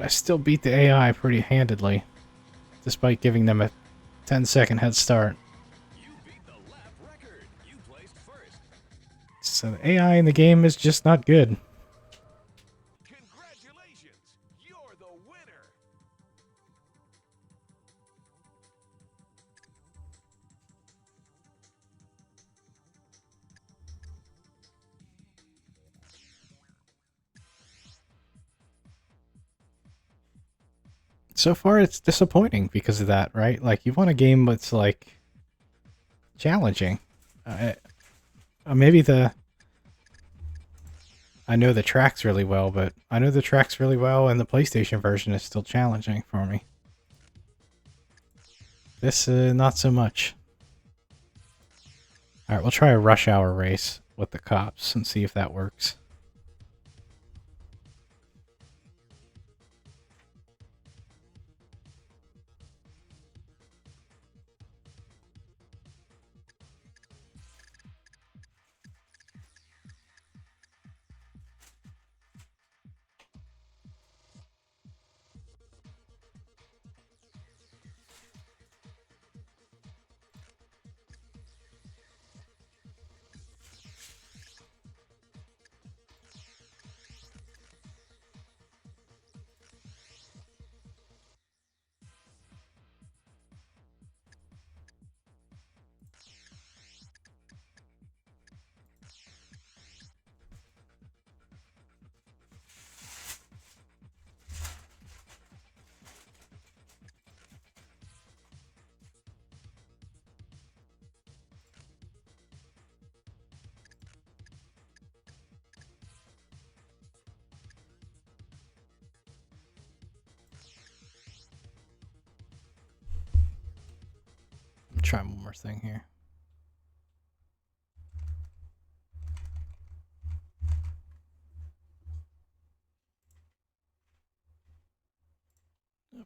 S1: I still beat the AI pretty handedly, despite giving them a 10-second head start.
S2: You beat the lap record. You placed first.
S1: So the AI in the game is just not good.
S2: Congratulations. You're the winner.
S1: So far, it's disappointing because of that, right? Like, you want a game that's, like, challenging. Maybe I know the tracks really well, but I know the tracks really well, and the PlayStation version is still challenging for me. This, not so much. Alright, we'll try a rush hour race with the cops and see if that works. Try one more thing here.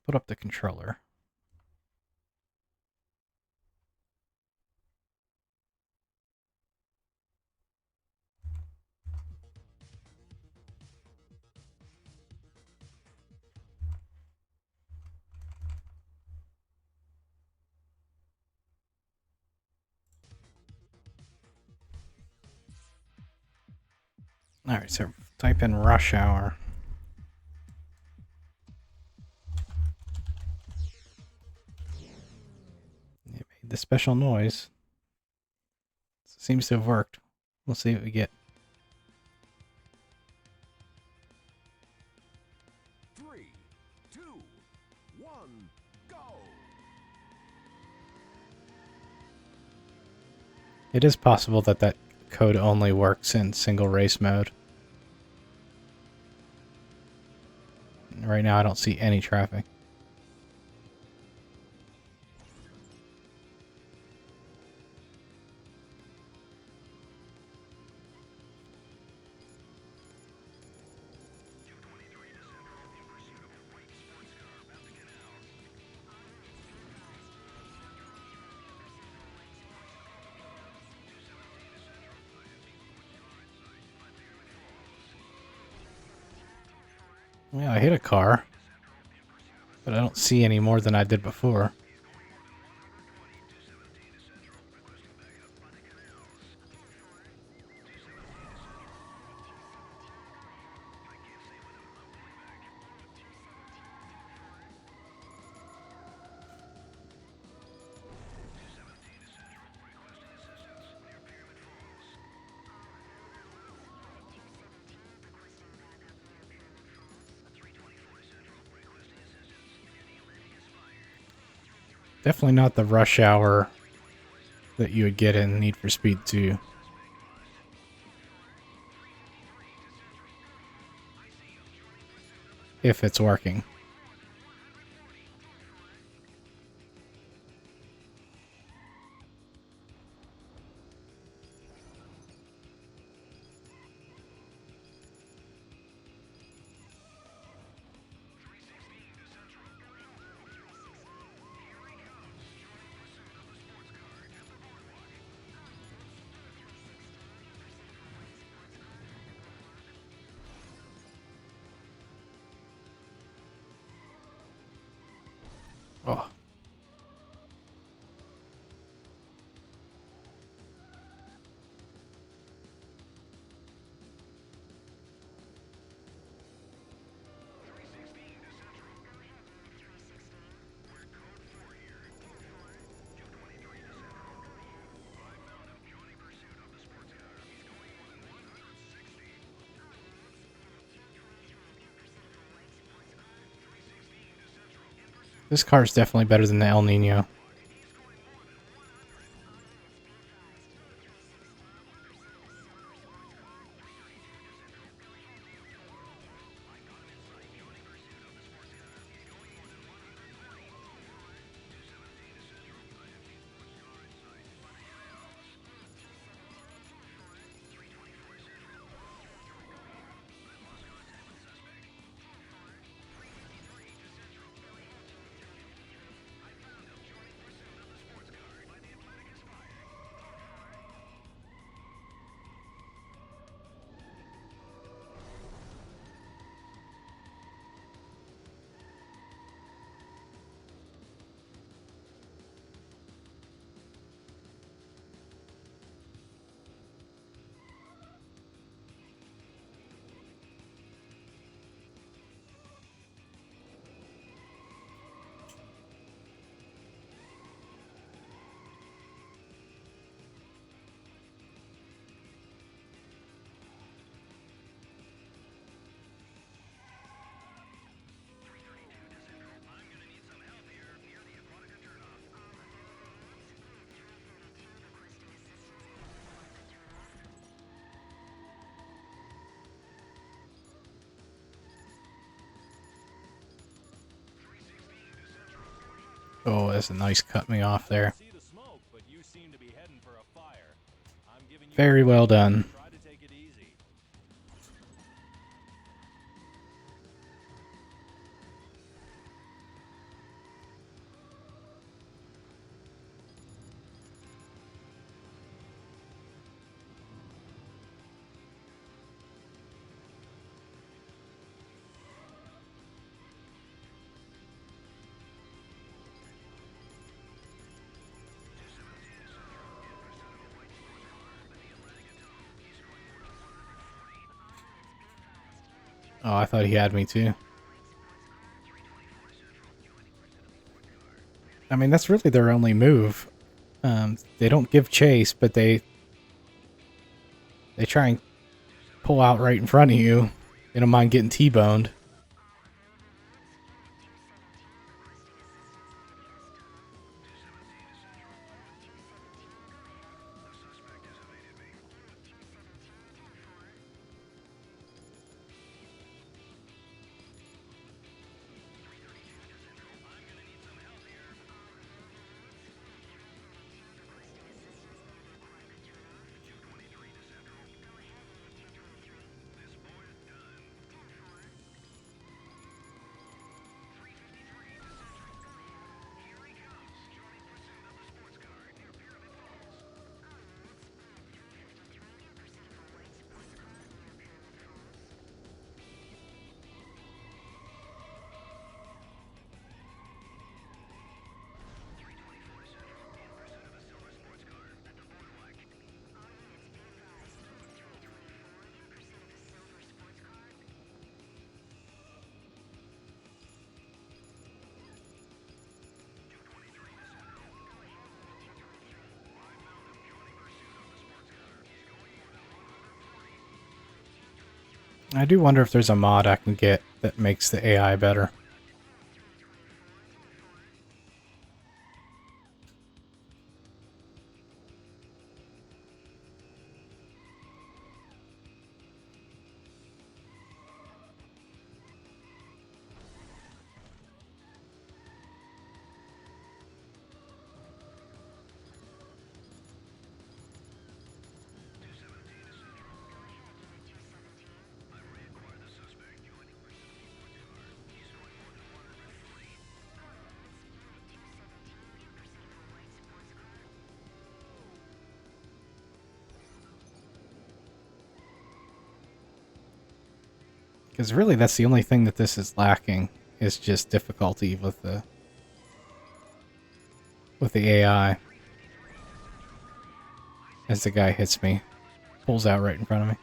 S1: Put up the controller. Alright, so type in rush hour. It made the special noise. Seems to have worked. We'll see what we get.
S2: 3, 2, 1, go.
S1: It is possible that that code only works in single race mode. Right now I don't see any traffic. Yeah, I hit a car, but I don't see any more than I did before. Definitely not the rush hour that you would get in Need for Speed 2. If it's working. Oh. This car is definitely better than the El Nino. Oh, that's a nice cut me off there.
S2: See the smoke, but you seem to be heading for a fire. I'm giving you
S1: Very well done.
S2: Try to take it easy.
S1: Oh, I thought he had me too. I mean, that's really their only move. They don't give chase, but they try and pull out right in front of you. They don't mind getting T-boned. I do wonder if there's a mod I can get that makes the AI better. Because really, that's the only thing that this is lacking, is just difficulty with the with the AI as the guy hits me. Pulls out right in front of me.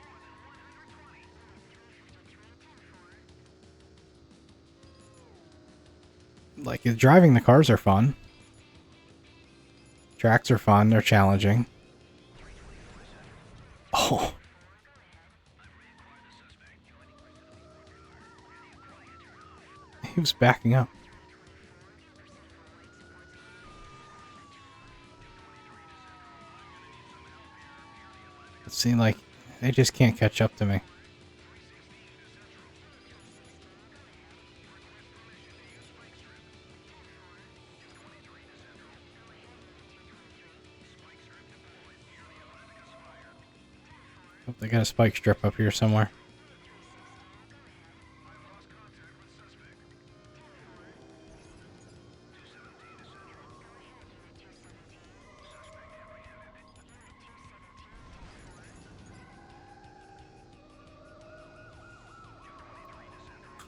S1: Like, driving the cars are fun. Tracks are fun. They're challenging. Oh. He was backing up. It seemed like they just can't catch up to me. Oh, they got a spike strip up here somewhere.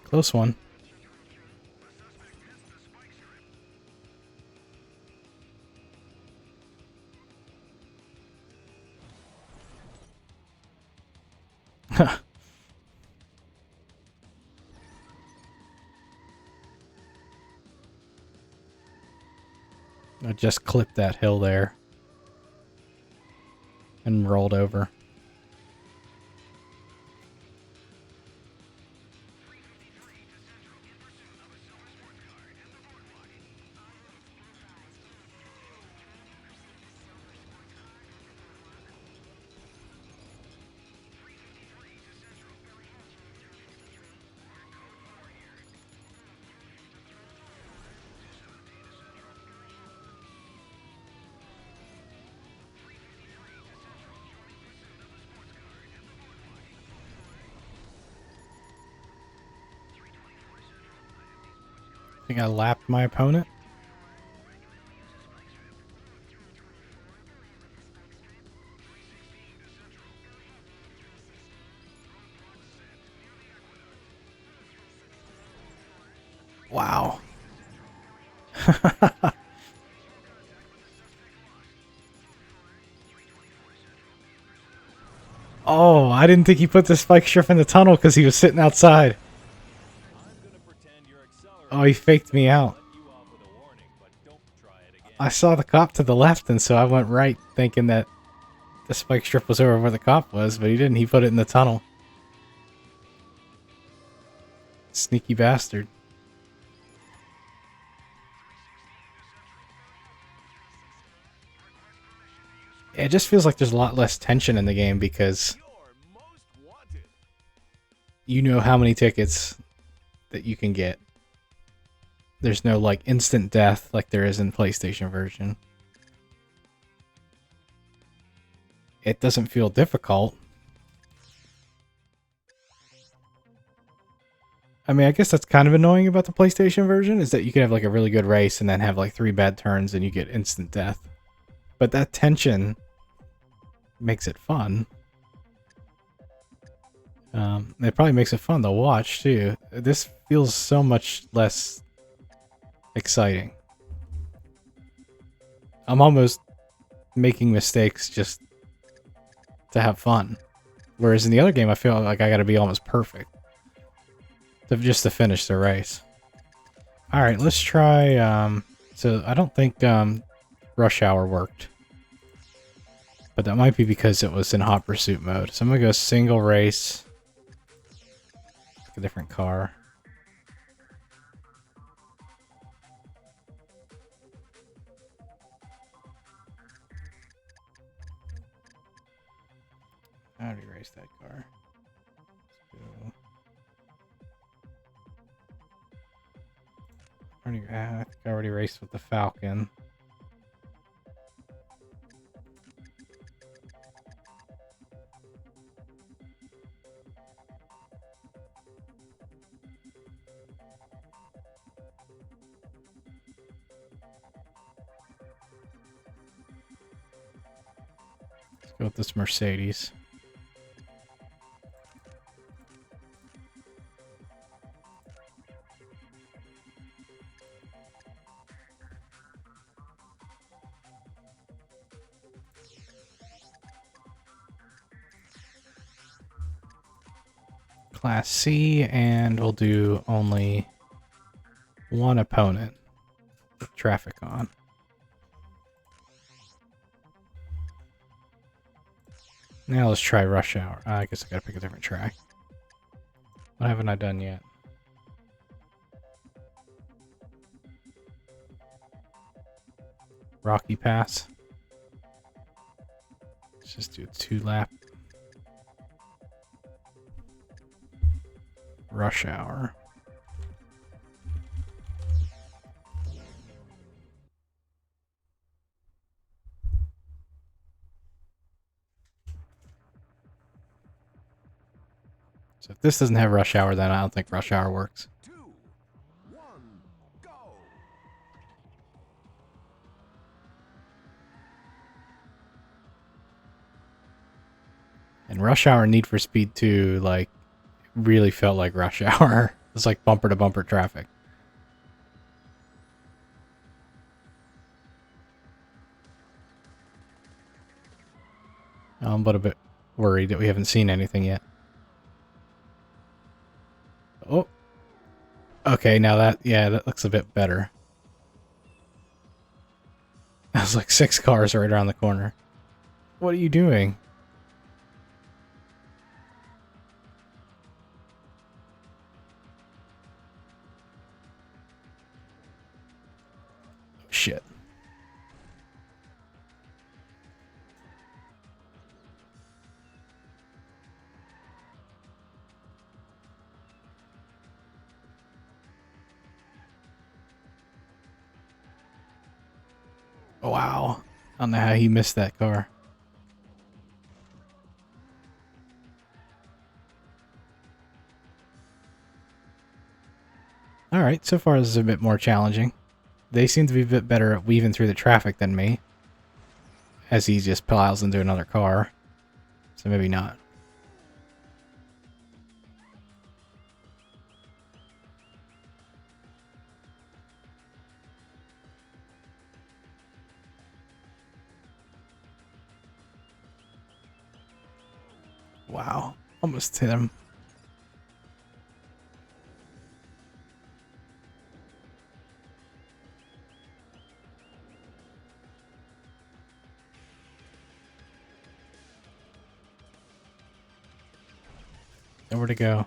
S1: Close one. I just clipped that hill there and rolled over. I think I lapped my opponent. Wow. Oh, I didn't think he put the spike strip in the tunnel because he was sitting outside. Oh, he faked me out. I saw the cop to the left, and so I went right, thinking that the spike strip was over where the cop was, but he didn't. He put it in the tunnel. Sneaky bastard. It just feels like there's a lot less tension in the game because you know how many tickets that you can get. There's no, like, instant death like there is in PlayStation version. It doesn't feel difficult. I mean, I guess that's kind of annoying about the PlayStation version, is that you can have, like, a really good race and then have, like, 3 bad turns and you get instant death. But that tension makes it fun. It probably makes it fun to watch, too. This feels so much less exciting. I'm almost making mistakes just to have fun. Whereas in the other game, I feel like I gotta be almost perfect just to finish the race. Alright, let's try, so I don't think, Rush Hour worked. But that might be because it was in hot pursuit mode. So I'm gonna go single race. Pick a different car. I already raced that car. Let's go. I think I already raced with the Falcon. Let's go with this Mercedes. Class C, and we'll do only one opponent with traffic on. Now let's try Rush Hour. I guess I gotta pick a different track. What haven't I done yet? Rocky Pass. Let's just do a 2-lap. Rush Hour. So if this doesn't have Rush Hour, then I don't think Rush Hour works.
S2: 2, 1, go!
S1: And Rush Hour Need for Speed 2, like, really felt like Rush Hour. It's like bumper to bumper traffic. I'm but a bit worried that we haven't seen anything yet. Oh. Okay, now that looks a bit better. There's like 6 cars right around the corner. What are you doing? Shit. Wow. I don't know how he missed that car. Alright, so far this is a bit more challenging. They seem to be a bit better at weaving through the traffic than me, as he just plows into another car. So maybe not. Wow, almost hit him. Nowhere to go.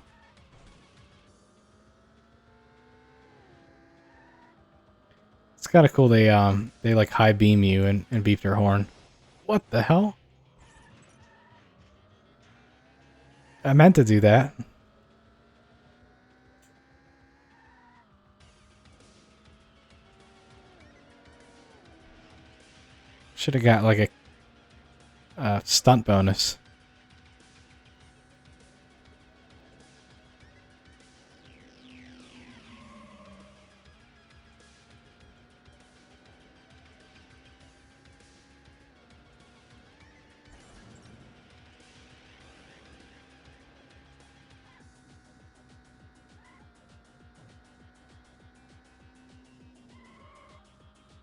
S1: It's kind of cool. They like high beam you and beep their horn. What the hell? I meant to do that. Should have got like a stunt bonus.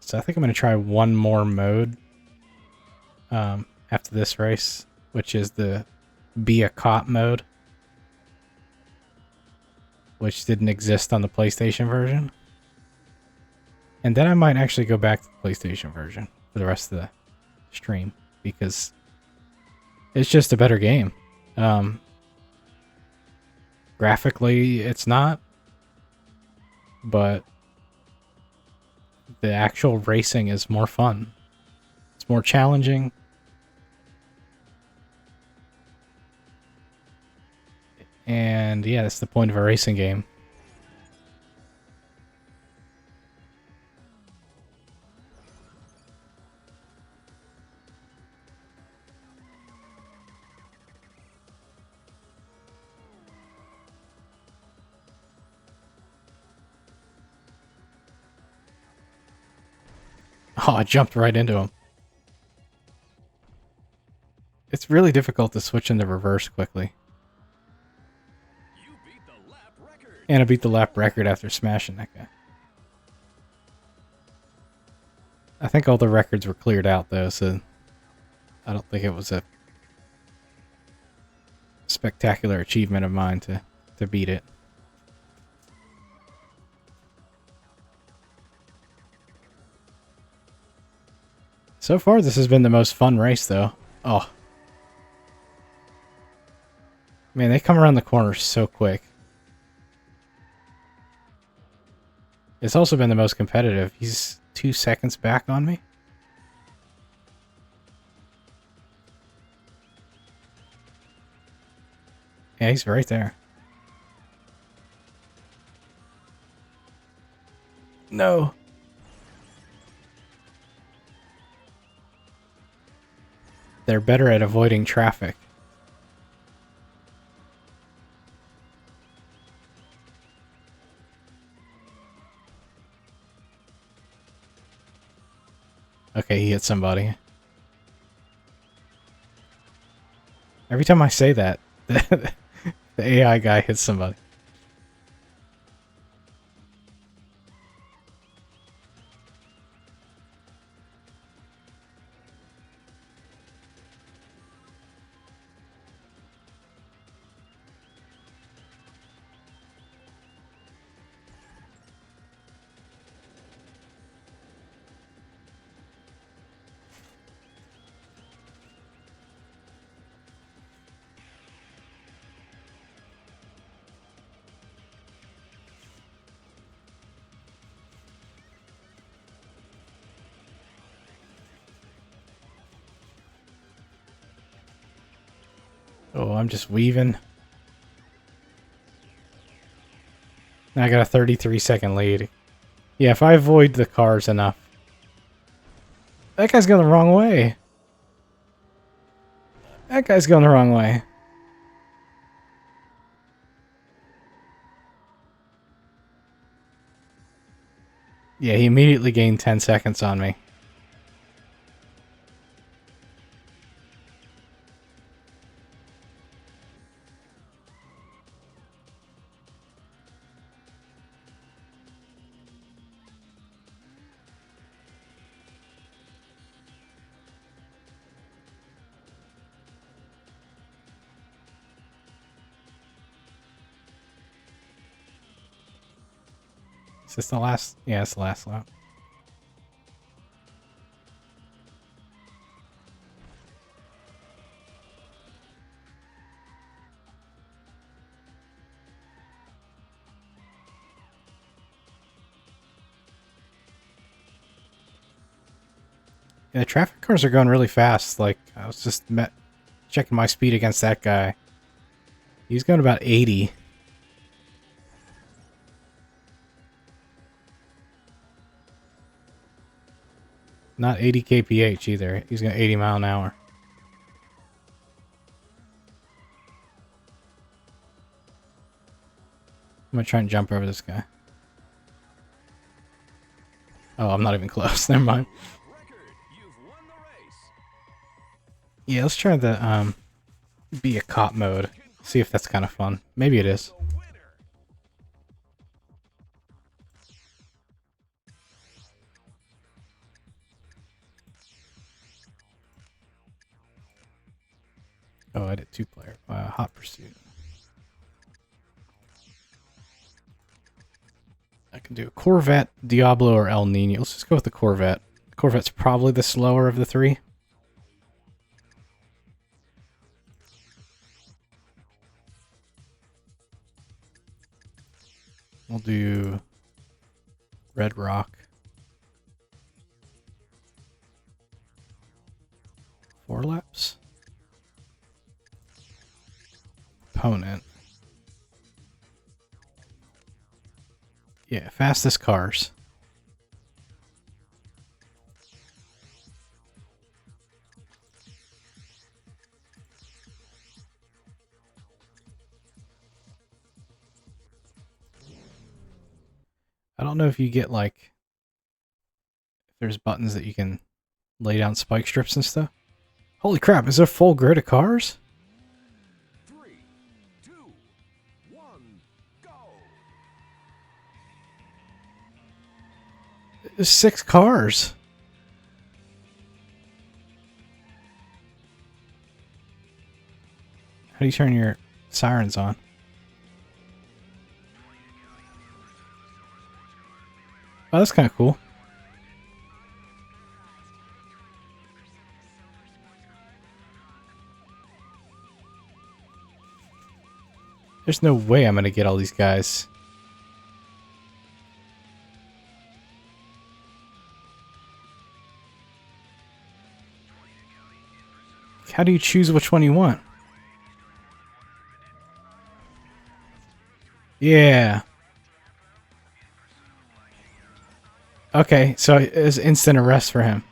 S1: So I think I'm going to try one more mode after this race, which is the Be a Cop mode, which didn't exist on the PlayStation version. And then I might actually go back to the PlayStation version for the rest of the stream, because it's just a better game. Graphically, it's not, but the actual racing is more fun. It's more challenging. And yeah, that's the point of a racing game. Oh, I jumped right into him. It's really difficult to switch into reverse quickly.
S2: You beat the lap record.
S1: And I beat the lap record after smashing that guy. I think all the records were cleared out though, so I don't think it was a spectacular achievement of mine to to beat it. So far, this has been the most fun race, though. Oh. Man, they come around the corner so quick. It's also been the most competitive. He's 2 seconds back on me. Yeah, he's right there. No. They're better at avoiding traffic. Okay, he hit somebody. Every time I say that, the AI guy hits somebody. Oh, I'm just weaving. Now I got a 33-second lead. Yeah, if I avoid the cars enough. That guy's going the wrong way. That guy's going the wrong way. Yeah, he immediately gained 10 seconds on me. Is this the last? Yeah, it's the last lap. Yeah, the traffic cars are going really fast. Like, I was just checking my speed against that guy. He's going about 80. Not 80 kph either. He's going 80 mile an hour. I'm going to try and jump over this guy. Oh, I'm not even close. Never mind. Yeah, let's try the be a cop mode. See if that's kind of fun. Maybe it is. Oh, I did 2-player. Hot Pursuit. I can do a Corvette, Diablo, or El Nino. Let's just go with the Corvette. The Corvette's probably the slower of the three. We'll do Red Rock. 4 laps. Opponent. Yeah, fastest cars. I don't know if you get, like, if there's buttons that you can lay down spike strips and stuff. Holy crap, is there a full grid of cars?
S2: 3, 2, 1, go!
S1: There's 6 cars. How do you turn your sirens on? Oh, that's kind of cool. There's no way I'm gonna get all these guys. How do you choose which one you want? Yeah. Okay, so it's instant arrest for him.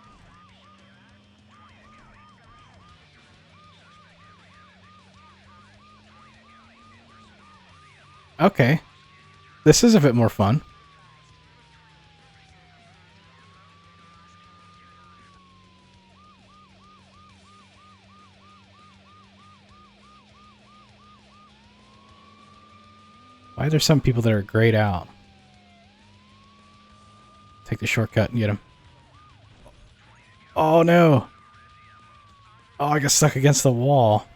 S1: Okay. This is a bit more fun. Why are there some people that are grayed out? Take the shortcut and get him. Oh no! Oh, I got stuck against the wall.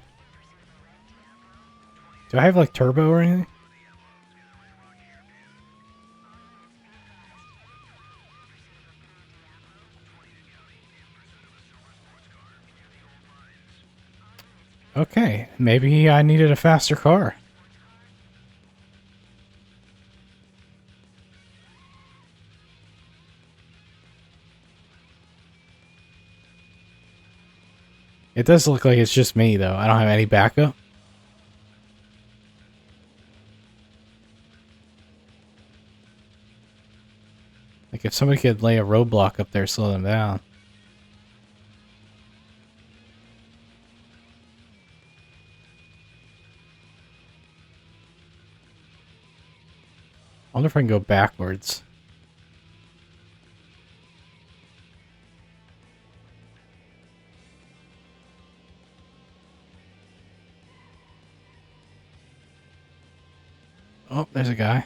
S1: Do I have like turbo or anything? Okay, maybe I needed a faster car. It does look like it's just me, though. I don't have any backup. Like, if somebody could lay a roadblock up there, slow them down. I wonder if I can go backwards. Oh, there's a guy.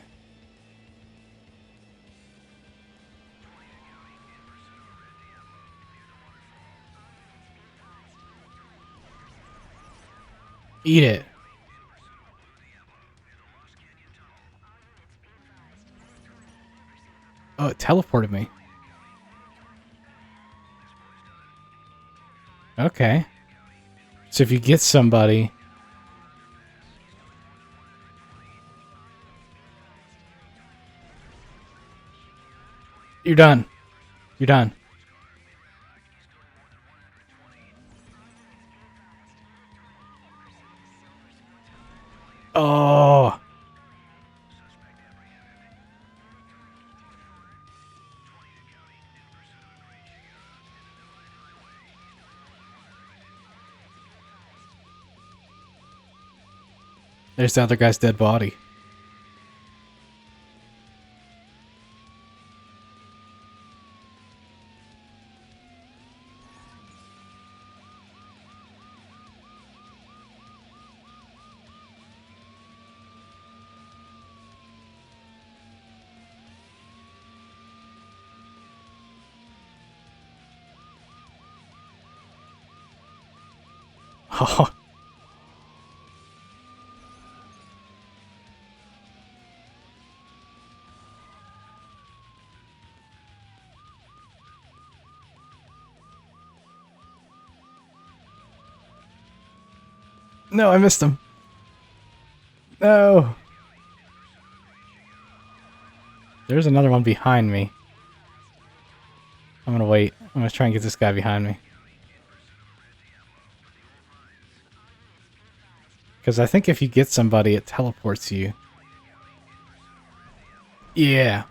S1: Eat it. Oh, it teleported me. Okay. So if you get somebody... You're done. You're done. Oh! There's the other guy's dead body. Oh. No, I missed him. No. There's another one behind me. I'm gonna wait. I'm gonna try and get this guy behind me. Because I think if you get somebody, it teleports you. Yeah.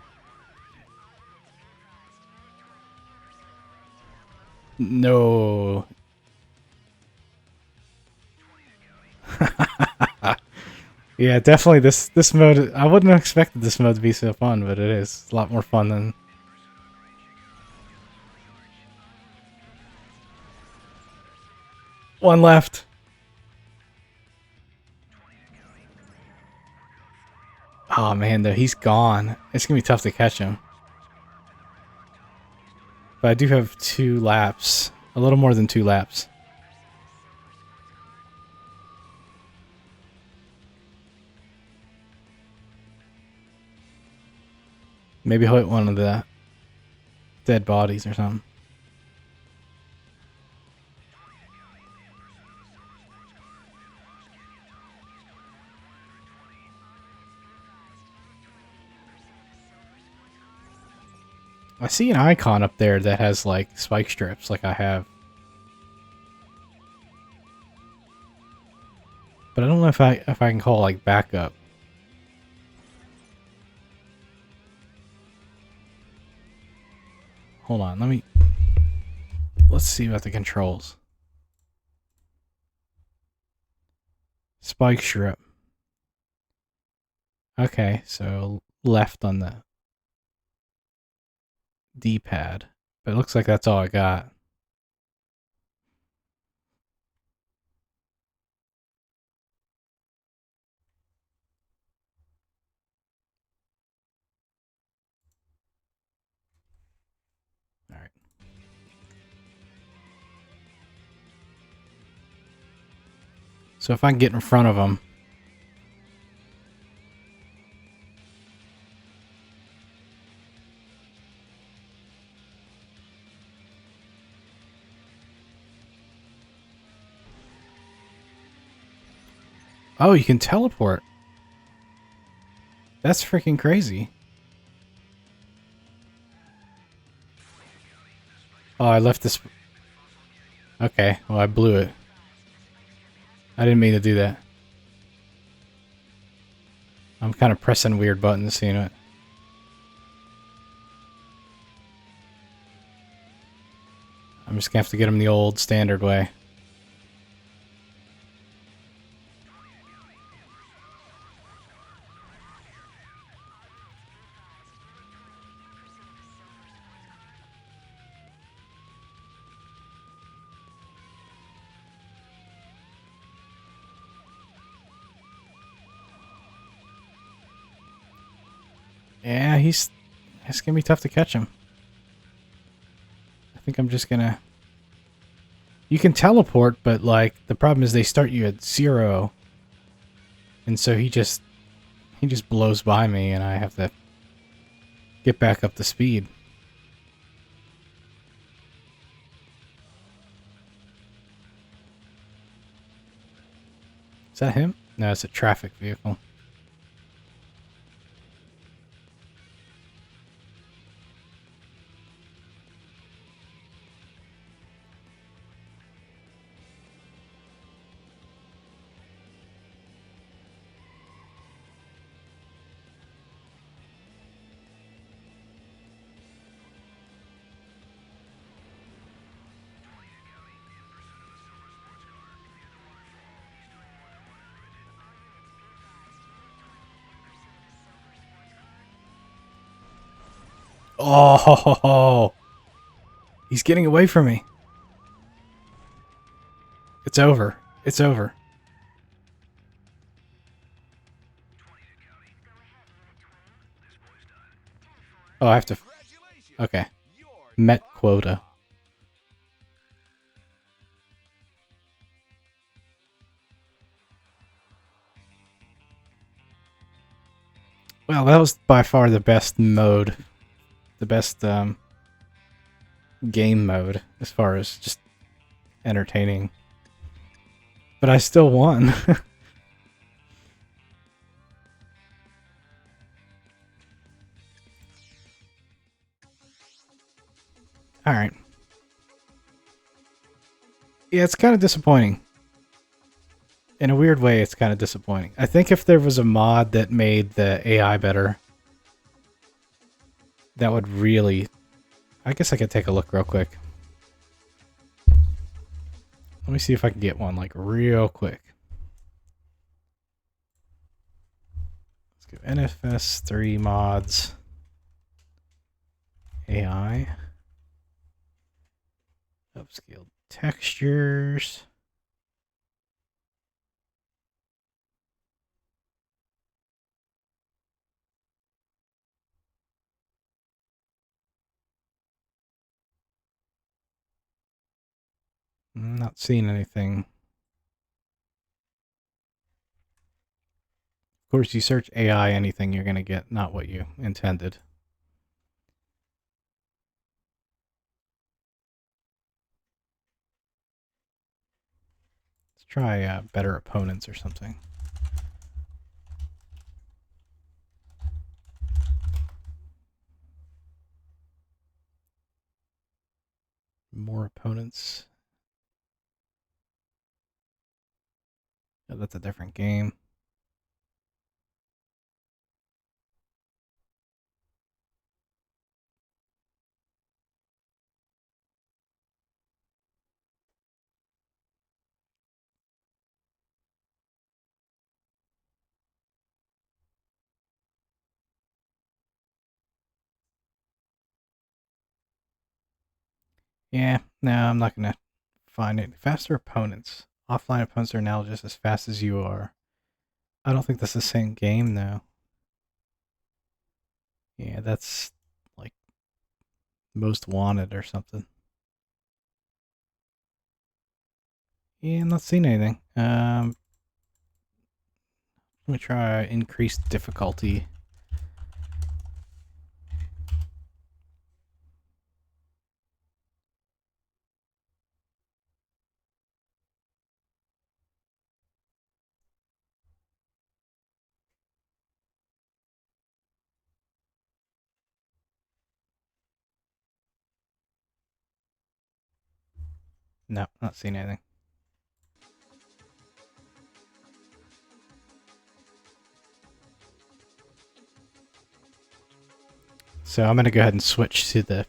S1: No. Yeah, definitely this mode, I wouldn't have expected this mode to be so fun, but it is. It's a lot more fun than... One left. Oh man, though, he's gone. It's gonna be tough to catch him. But I do have 2 laps. A little more than 2 laps. Maybe he'll hit one of that. dead bodies or something. I see an icon up there that has like spike strips like I have. But I don't know if I can call like backup. Hold on, let's see about the controls. Spike strip. Okay, so left on the D-pad. But it looks like that's all I got. Alright. So if I can get in front of them. Oh, you can teleport. That's freaking crazy. Oh, I left this. Okay, well, I blew it. I didn't mean to do that. I'm kind of pressing weird buttons, you know. I'm just gonna have to get them the old standard way. Yeah, it's gonna be tough to catch him. I think I'm just gonna... You can teleport, but like the problem is they start you at 0. And so he just blows by me and I have to get back up to speed. Is that him? No, it's a traffic vehicle. Oh, he's getting away from me. It's over. It's over. Oh, I have to... Okay. Met quota. Well, that was by far the best mode. The best game mode as far as just entertaining. But I still won. Alright. Yeah, it's kind of disappointing. In a weird way, it's kind of disappointing. I think if there was a mod that made the AI better, that would really... I guess I could take a look real quick. Let me see if I can get one, like, real quick. Let's go NFS 3 mods. AI. Upscaled textures. I'm not seeing anything. Of course, you search AI anything, you're going to get not what you intended. Let's try better opponents or something. More opponents. Oh, that's a different game. Yeah, no, I'm not gonna find it. Faster opponents. Offline opponents are now just as fast as you are. I don't think that's the same game though. Yeah, that's like most wanted or something. Yeah, I'm not seeing anything. Let me try increased difficulty. No, not seeing anything. So I'm gonna go ahead and switch to the.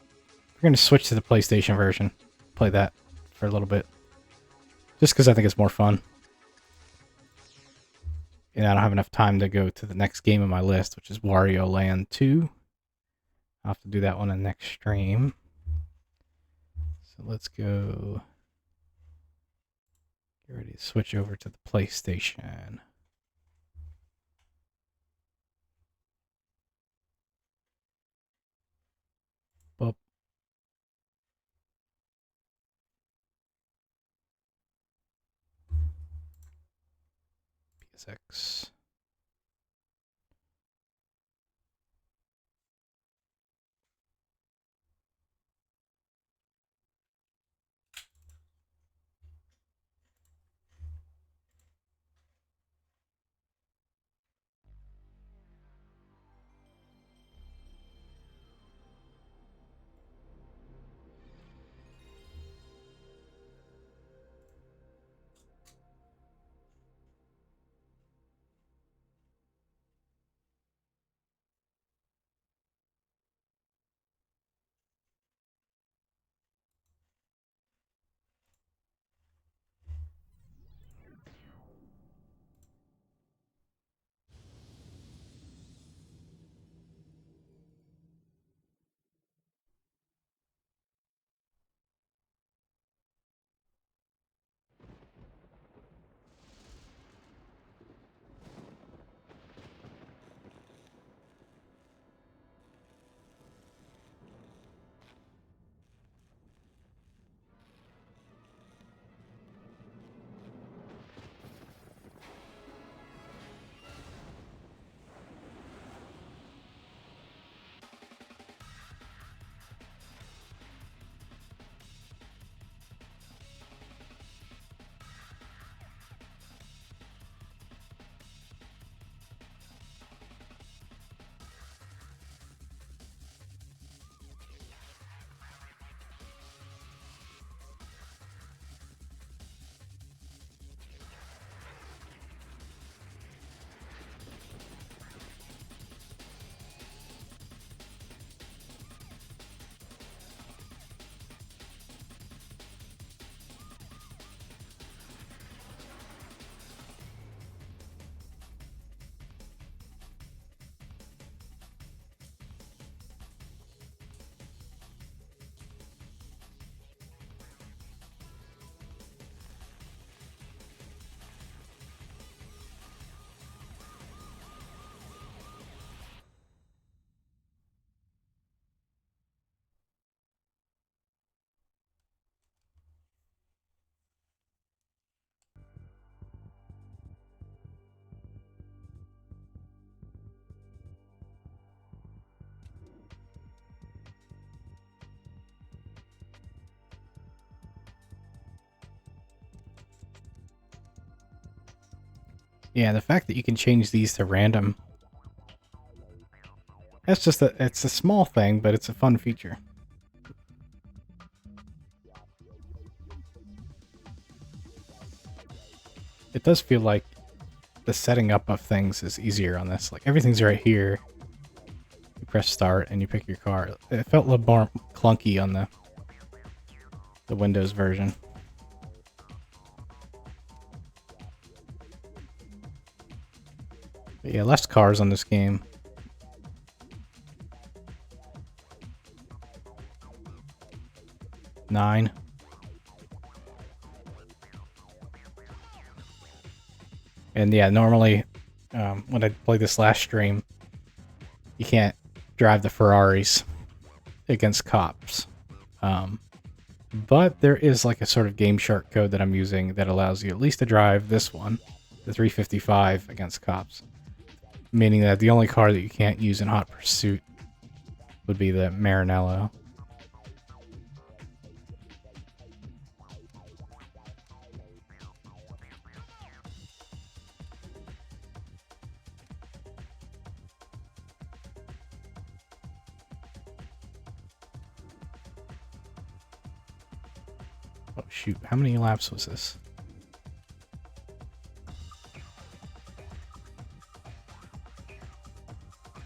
S1: We're gonna switch to the PlayStation version. Play that for a little bit, just because I think it's more fun. And I don't have enough time to go to the next game on my list, which is Wario Land 2. I'll have to do that one in the next stream. So let's go. Get ready to switch over to the PlayStation. Boop. PSX. Yeah, the fact that you can change these to random, that's just it's a small thing, but it's a fun feature. It does feel like the setting up of things is easier on this. Like, everything's right here. You press start and you pick your car. It felt a little more clunky on the Windows version. But yeah, less cars on this game. Nine. And yeah, normally when I played this last stream, you can't drive the Ferraris against cops. But there is like a sort of Game Shark code that I'm using that allows you at least to drive this one, the 355, against cops. Meaning that the only car that you can't use in Hot Pursuit would be the Maranello. Oh shoot, how many laps was this?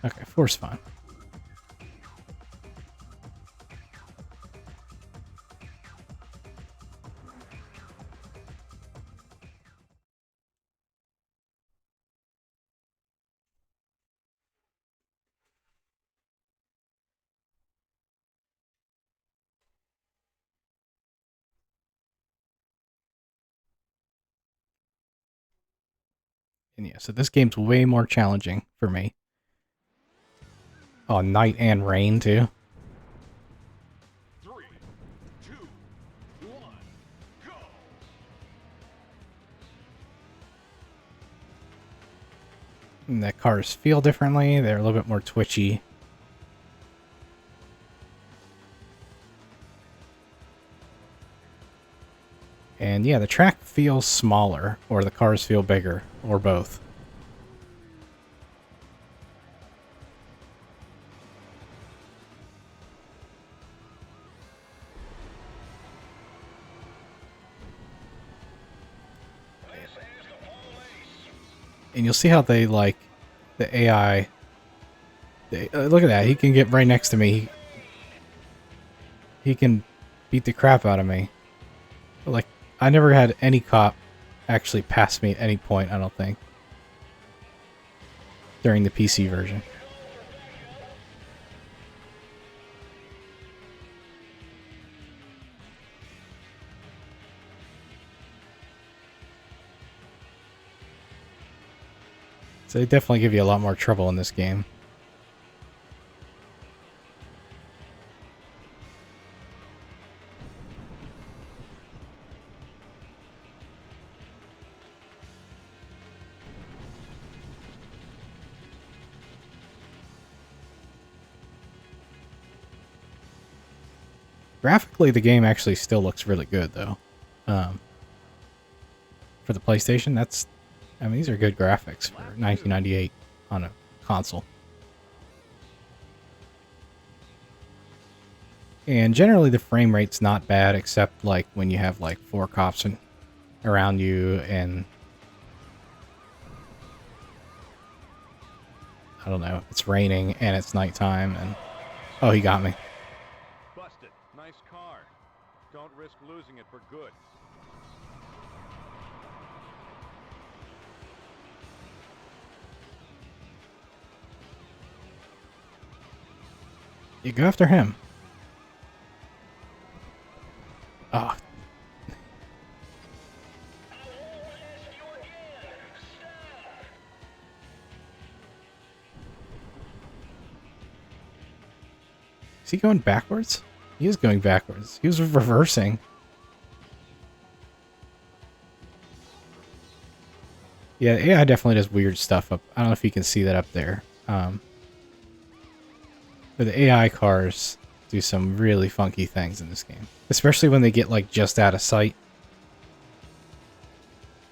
S1: Okay, four's fine. And yeah, so this game's way more challenging for me. Oh, night and rain too.
S2: 3, 2, 1, go!
S1: And the cars feel differently. They're a little bit more twitchy. And yeah, the track feels smaller, or the cars feel bigger, or both. And you'll see how they, like, the AI... look at that, he can get right next to me. He can beat the crap out of me. Like, I never had any cop actually pass me at any point, I don't think. During the PC version. So they definitely give you a lot more trouble in this game. Graphically, the game actually still looks really good, though. For the PlayStation, I mean, these are good graphics for 1998 on a console. And generally, the frame rate's not bad, except like when you have like 4 cops around you, and I don't know, it's raining and it's nighttime, and oh, he got me.
S2: Busted. Nice car. Don't risk losing it for good.
S1: You go after him. Oh. Is he going backwards? He is going backwards. He was reversing. Yeah, AI definitely does weird stuff up. I don't know if you can see that up there. But the AI cars do some really funky things in this game. Especially when they get, like, just out of sight.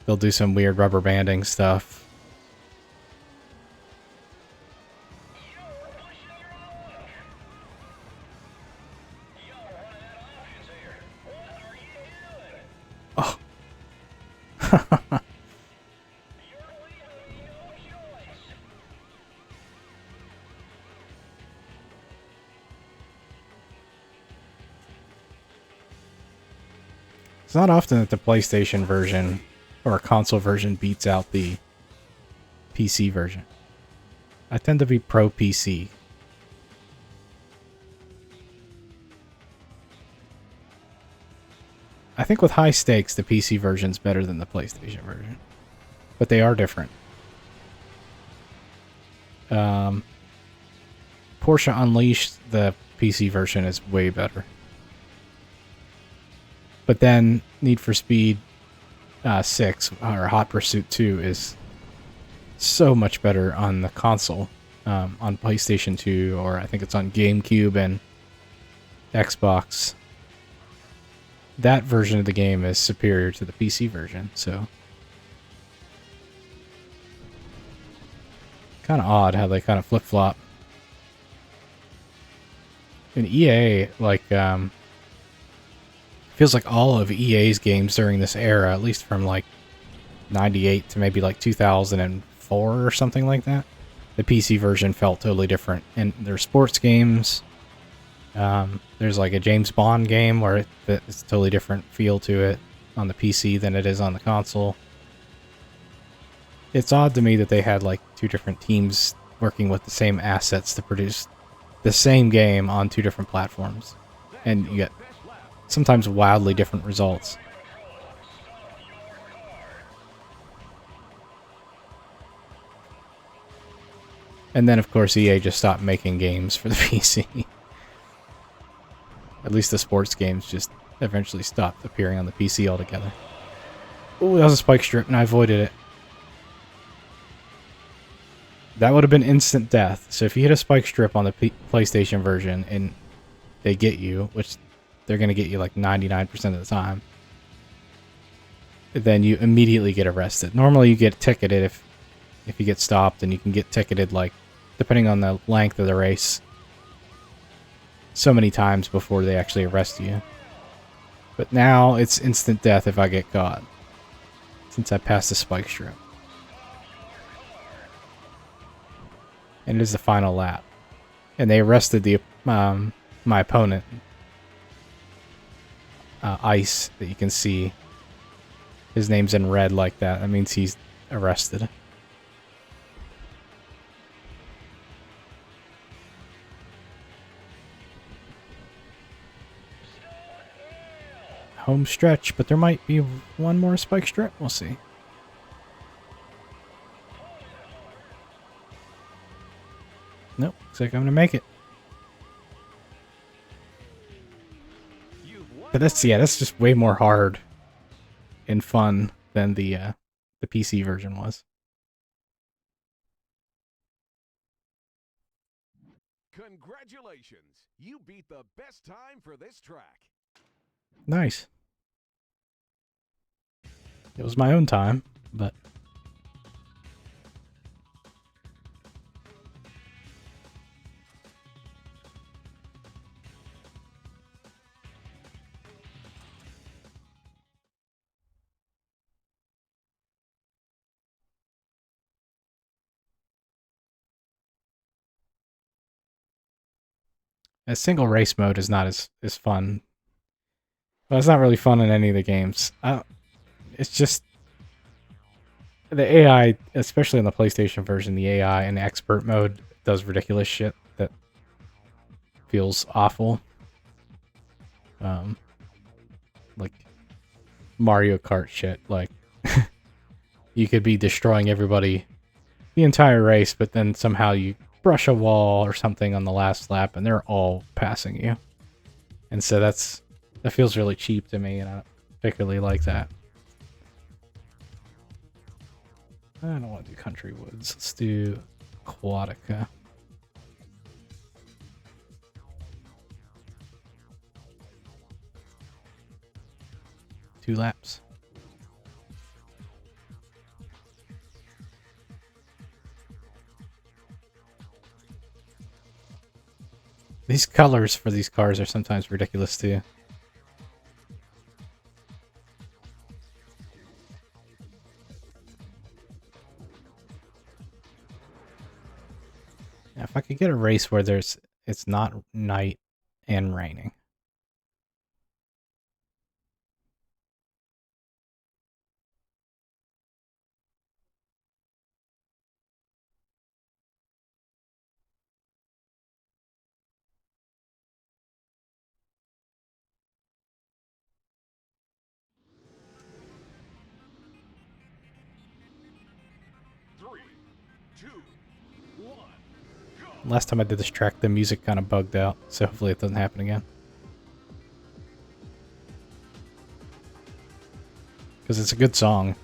S1: They'll do some weird rubber banding stuff. It's not often that the PlayStation version or console version beats out the PC version. I tend to be pro PC. I think with high stakes, the PC version's better than the PlayStation version. But they are different. Porsche Unleashed, the PC version is way better. But then Need for Speed 6 or Hot Pursuit 2 is so much better on the console, on PlayStation 2, or I think it's on GameCube and Xbox. That version of the game is superior to the PC version, so kind of odd how they kind of flip-flop. And EA, like, feels like all of EA's games during this era, at least from like 98 to maybe like 2004 or something like that, the PC version felt totally different. And there's sports games. There's like a James Bond game where it's a totally different feel to it on the PC than it is on the console. It's odd to me that they had like two different teams working with the same assets to produce the same game on two different platforms. And you get sometimes wildly different results. And then, of course, EA just stopped making games for the PC. At least the sports games just eventually stopped appearing on the PC altogether. Oh, that was a spike strip, and I avoided it. That would have been instant death. So if you hit a spike strip on the PlayStation version and they get you, which they're going to get you like 99% of the time, then you immediately get arrested. Normally you get ticketed if you get stopped, and you can get ticketed, like, depending on the length of the race, so many times before they actually arrest you. But now it's instant death if I get caught, since I passed the spike strip. And it is the final lap. And they arrested the my opponent, Ice, that you can see. His name's in red like that. That means he's arrested. Home stretch, but there might be one more spike strip. We'll see. Nope, looks like I'm gonna make it. But that's just way more hard and fun than the PC version was.
S2: Congratulations! You beat the best time for this track.
S1: Nice. It was my own time, but a single race mode is not as fun. Well, it's not really fun in any of the games. It's just the AI, especially in the PlayStation version, the AI in expert mode does ridiculous shit that feels awful. Like Mario Kart shit. Like, you could be destroying everybody the entire race, but then somehow you brush a wall or something on the last lap and they're all passing you. And so that feels really cheap to me, and I don't particularly like that. I don't want to do Country Woods. Let's do Aquatica. Two laps. These colors for these cars are sometimes ridiculous too. could get a race where it's not night and raining.
S2: Three, two, one, go!
S1: Last time I did this track, the music kind of bugged out, so hopefully it doesn't happen again. Because it's a good song.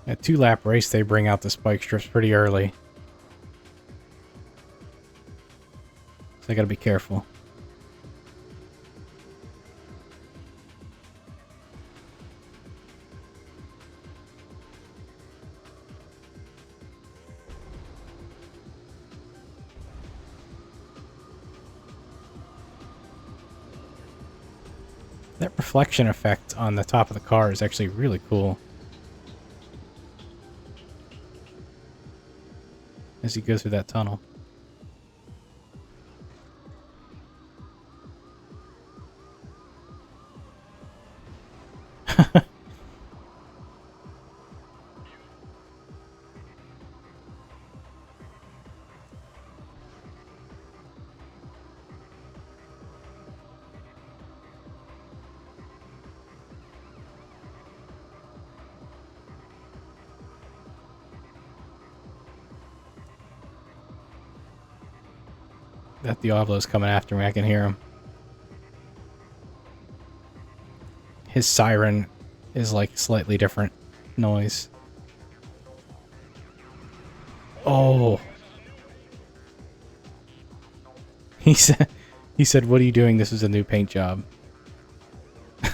S1: A 2-lap race, they bring out the spike strips pretty early. So I gotta be careful. That reflection effect on the top of the car is actually really cool. As you go through that tunnel. That Diablo's coming after me, I can hear him. His siren is like slightly different noise. Oh. He said, "What are you doing? This is a new paint job."
S2: It's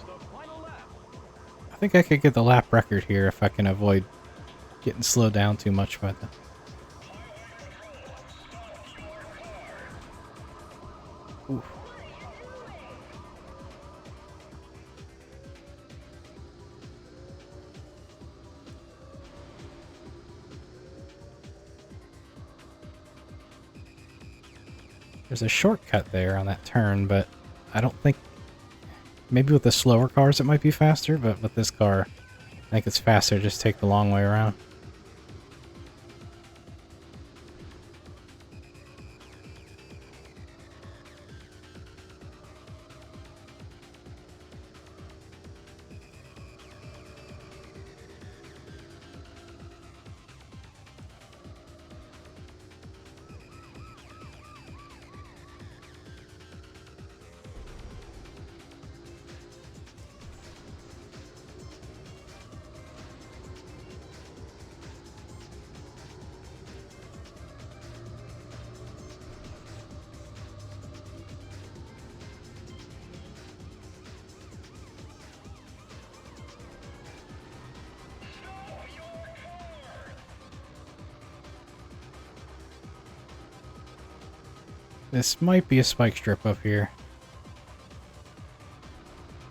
S2: the final lap.
S1: I think I could get the lap record here if I can avoid getting slowed down too much by the... Oof. There's a shortcut there on that turn, but I don't think... Maybe with the slower cars it might be faster, but with this car, I think it's faster to just take the long way around. This might be a spike strip up here.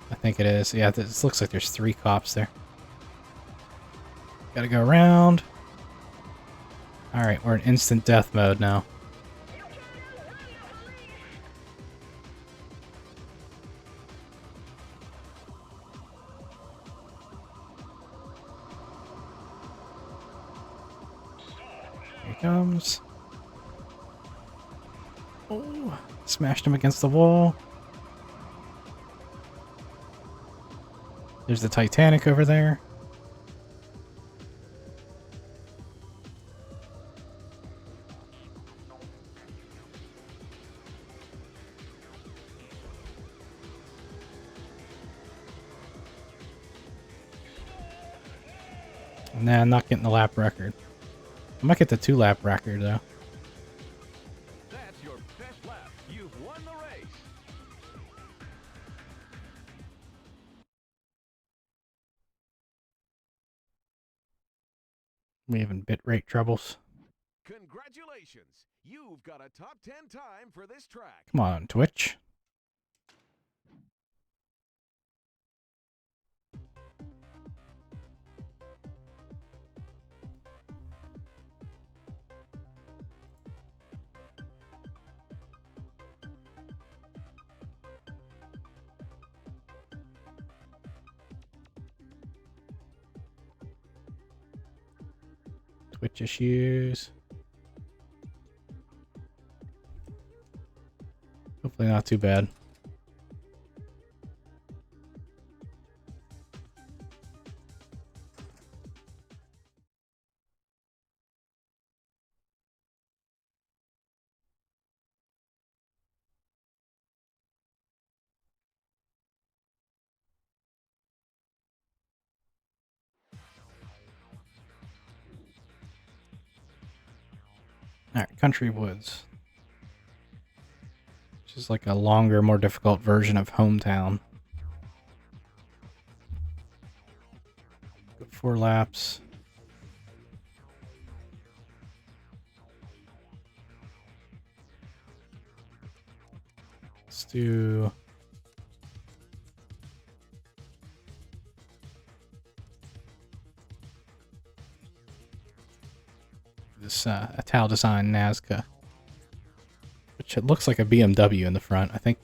S1: I think it is. Yeah, this looks like there's 3 cops there. Gotta go around. Alright, we're in instant death mode now. Here he comes. Oh, smashed him against the wall. There's the Titanic over there. Nah, I'm not getting the lap record. I might get the 2-lap record, though.
S2: That's your best lap. You've won the race.
S1: We having bitrate troubles.
S2: Congratulations. You've got a top 10 time for this track.
S1: Come on, Twitch. Twitch issues. Hopefully not too bad. Alright, Country Woods. Which is like a longer, more difficult version of Hometown. 4 laps. Let's do... this Ital Design Nazca, which it looks like a BMW in the front. I think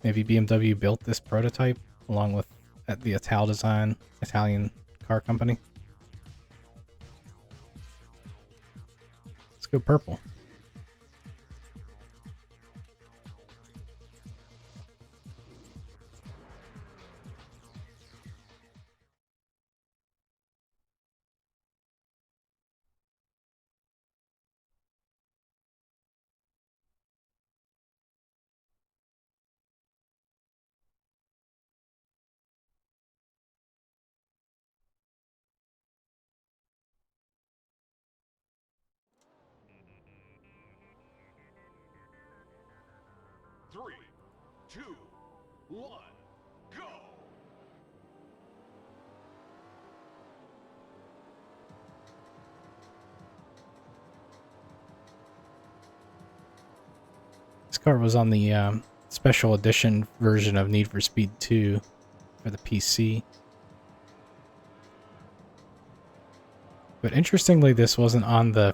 S1: maybe BMW built this prototype along with the Ital Design Italian car company. Let's go purple.
S2: Three, two, one, go!
S1: This car was on the special edition version of Need for Speed 2 for the PC. But interestingly, this wasn't on the...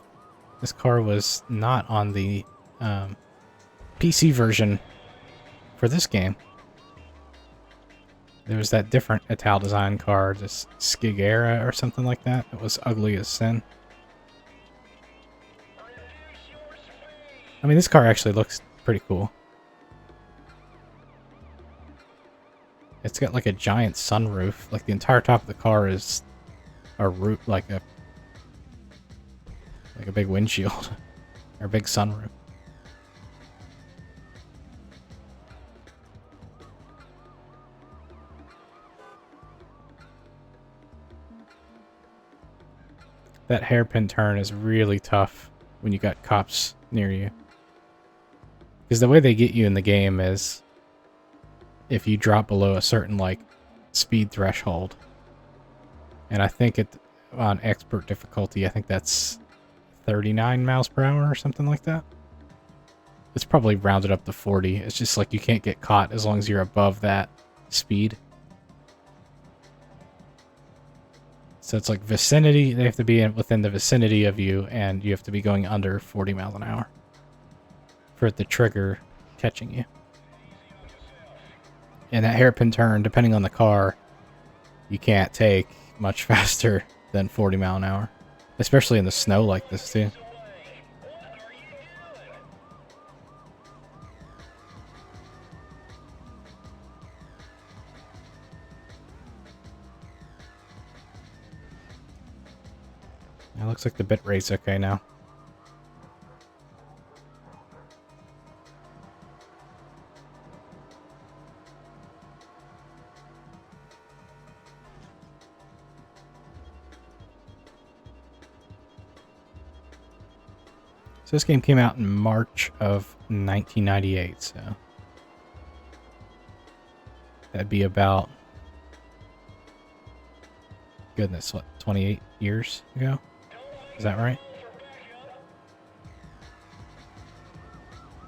S1: This car was not on the PC version for this game. There was that different Ital Design car, this Skigera or something like that. It was ugly as sin. I mean, this car actually looks pretty cool. It's got like a giant sunroof. Like the entire top of the car is a roof, like a big windshield or a big sunroof. That hairpin turn is really tough when you got cops near you. Because the way they get you in the game is if you drop below a certain like speed threshold. And I think on expert difficulty, I think that's 39 miles per hour or something like that. It's probably rounded up to 40. It's just like you can't get caught as long as you're above that speed. So it's like vicinity, they have to be within the vicinity of you, and you have to be going under 40 miles an hour for it to trigger catching you. And that hairpin turn, depending on the car, you can't take much faster than 40 mile an hour. Especially in the snow like this, too. It looks like the bit rate's okay now. So this game came out in March of 1998, so that'd be about, goodness, what, 28 years ago? Is that right?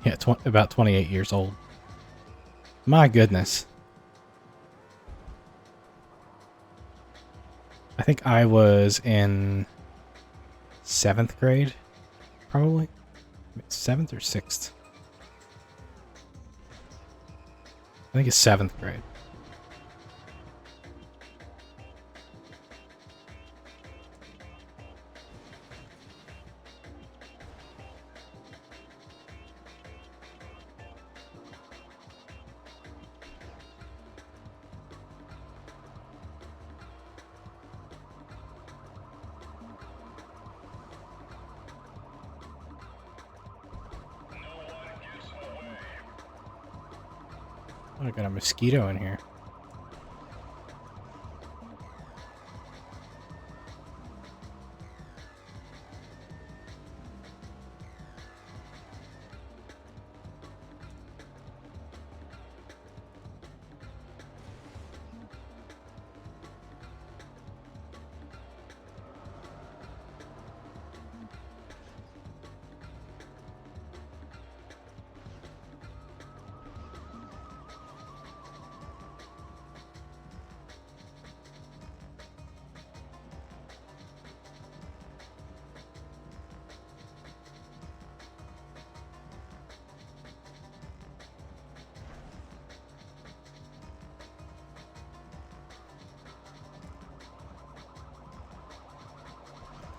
S1: Yeah, about 28 years old. My goodness. I think I was in 7th grade, probably. 7th or 6th? I think it's 7th grade. Oh, I got a mosquito in here.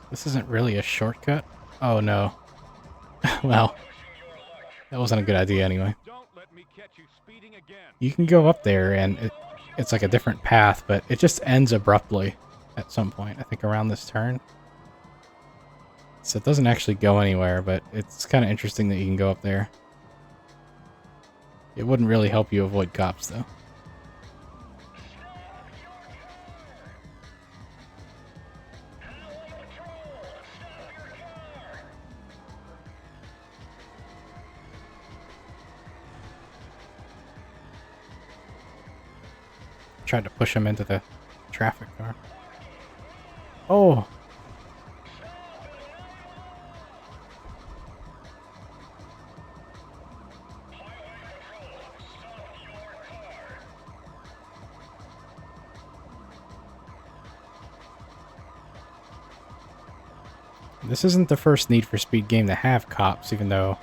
S1: This isn't really a shortcut. Oh no. Well, that wasn't a good idea anyway.
S2: Don't let me catch you speeding again.
S1: You can go up there and it's like a different path, but it just ends abruptly at some point. I think around this turn. So it doesn't actually go anywhere, but it's kind of interesting that you can go up there. It wouldn't really help you avoid cops, though. Tried to push him into the traffic car. Oh! This isn't the first Need for Speed game to have cops, even though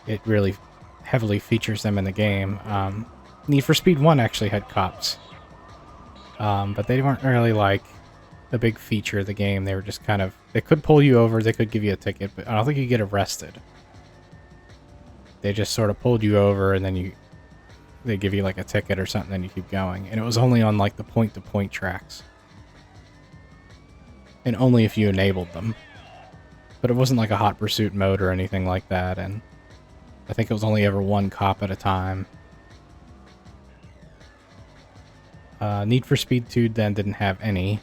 S1: it really heavily features them in the game. Need for Speed 1 actually had cops. But they weren't really like a big feature of the game. They were just kind of... They could pull you over, they could give you a ticket, but I don't think you get arrested. They just sort of pulled you over and then they give you like a ticket or something and you keep going. And it was only on like the point-to-point tracks. And only if you enabled them. But it wasn't like a hot pursuit mode or anything like that, and I think it was only ever one cop at a time. Need for Speed 2 then didn't have any.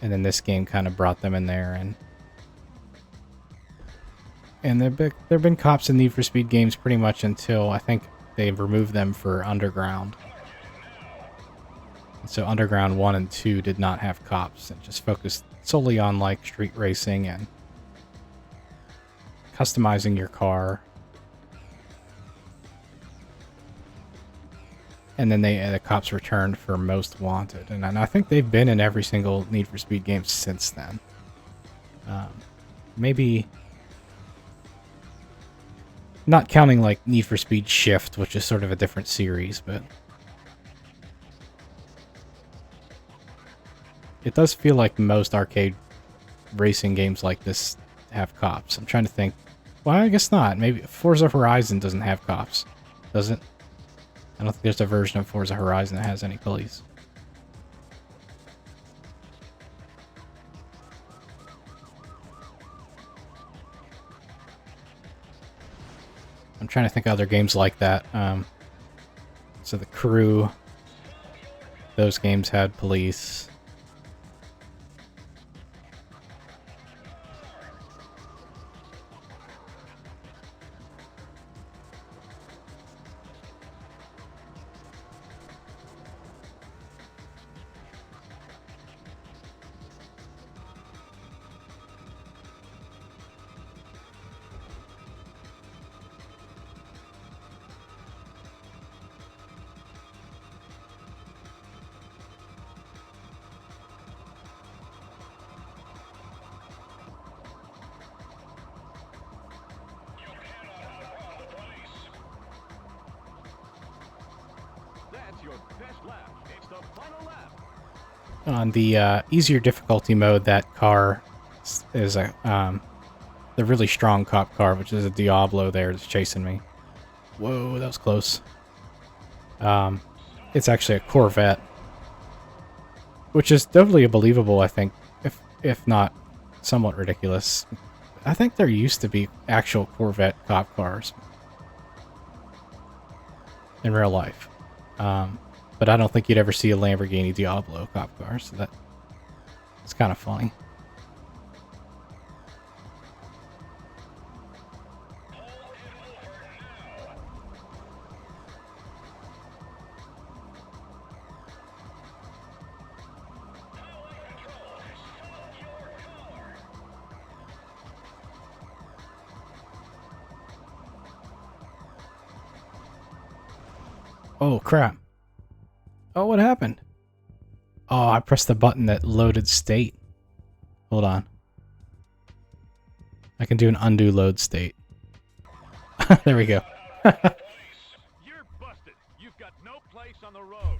S1: And then this game kind of brought them in there, and there've been cops in Need for Speed games pretty much until I think they've removed them for Underground. So Underground 1 and 2 did not have cops. It just focused solely on like street racing and customizing your car. And then the cops returned for Most Wanted. And I think they've been in every single Need for Speed game since then. Maybe... Not counting like Need for Speed Shift, which is sort of a different series, but... It does feel like most arcade racing games like this have cops. I'm trying to think. Well, I guess not. Maybe Forza Horizon doesn't have cops, does it? I don't think there's a version of Forza Horizon that has any police. I'm trying to think of other games like that. So The Crew, those games had police.
S2: your best lap. It's the final lap.
S1: On the easier difficulty mode, that car is a the really strong cop car, which is a Diablo there that's chasing me. Whoa, that was close. It's actually a Corvette, which is totally believable, I think, if not somewhat ridiculous. I think there used to be actual Corvette cop cars in real life. But I don't think you'd ever see a Lamborghini Diablo cop car, so it's kind of funny. Oh, crap. Oh, what happened? Oh, I pressed the button that loaded state. Hold on. I can do an undo load state. There we go.
S2: You're busted. You've got no place on the road.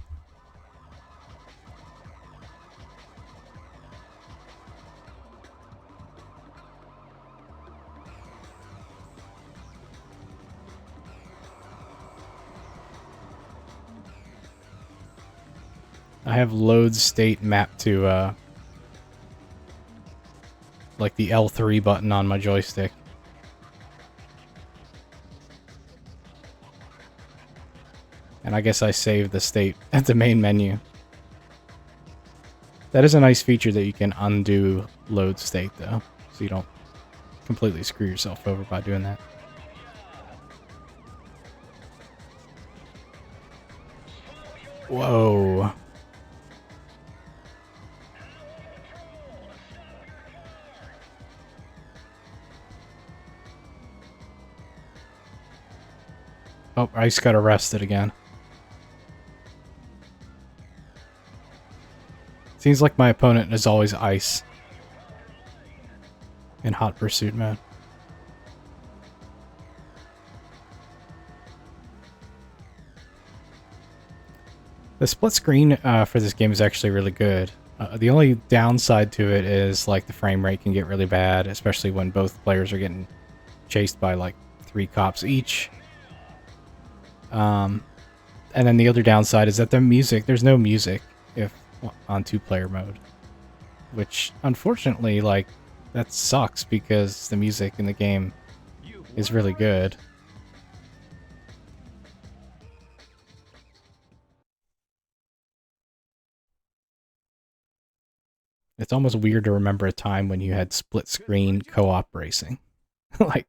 S1: I have load state mapped to like the L3 button on my joystick. And I guess I saved the state at the main menu. That is a nice feature that you can undo load state though, so you don't completely screw yourself over by doing that. Whoa. Oh, I just got arrested again. Seems like my opponent is always ice in Hot Pursuit mode. The split screen for this game is actually really good. The only downside to it is like the frame rate can get really bad, especially when both players are getting chased by like 3 cops each. And then the other downside is that there's no music if on 2-player mode, which unfortunately, like, that sucks because the music in the game is really good. It's almost weird to remember a time when you had split screen co-op racing. Like,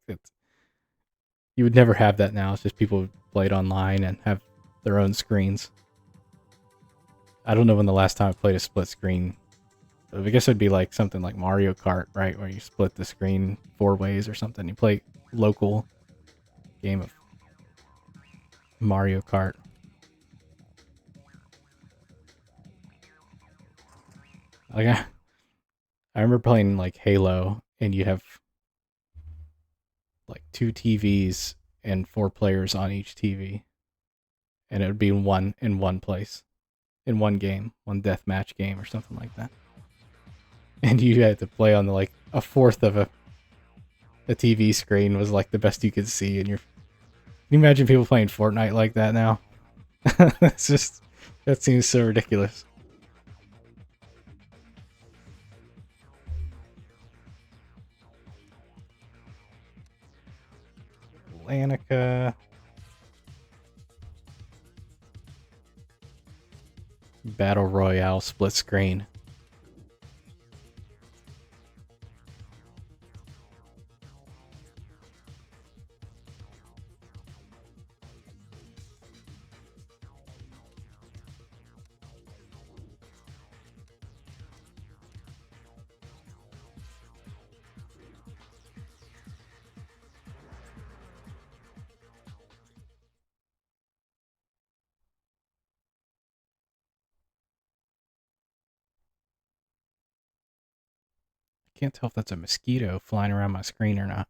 S1: you would never have that now. It's just people play it online and have their own screens. I don't know when the last time I played a split screen. I guess it'd be like something like Mario Kart, right? Where you split the screen 4 ways or something. You play local game of Mario Kart. Like, I remember playing like Halo, and you have like 2 TVs and 4 players on each TV, and it would be in one place, in one game, one deathmatch game or something like that. And you had to play on like a fourth of a TV screen was like the best you could see, and can you imagine people playing Fortnite like that now? That's just, that seems so ridiculous. Atlantica. Battle Royale split screen. Can't tell if that's a mosquito flying around my screen or not.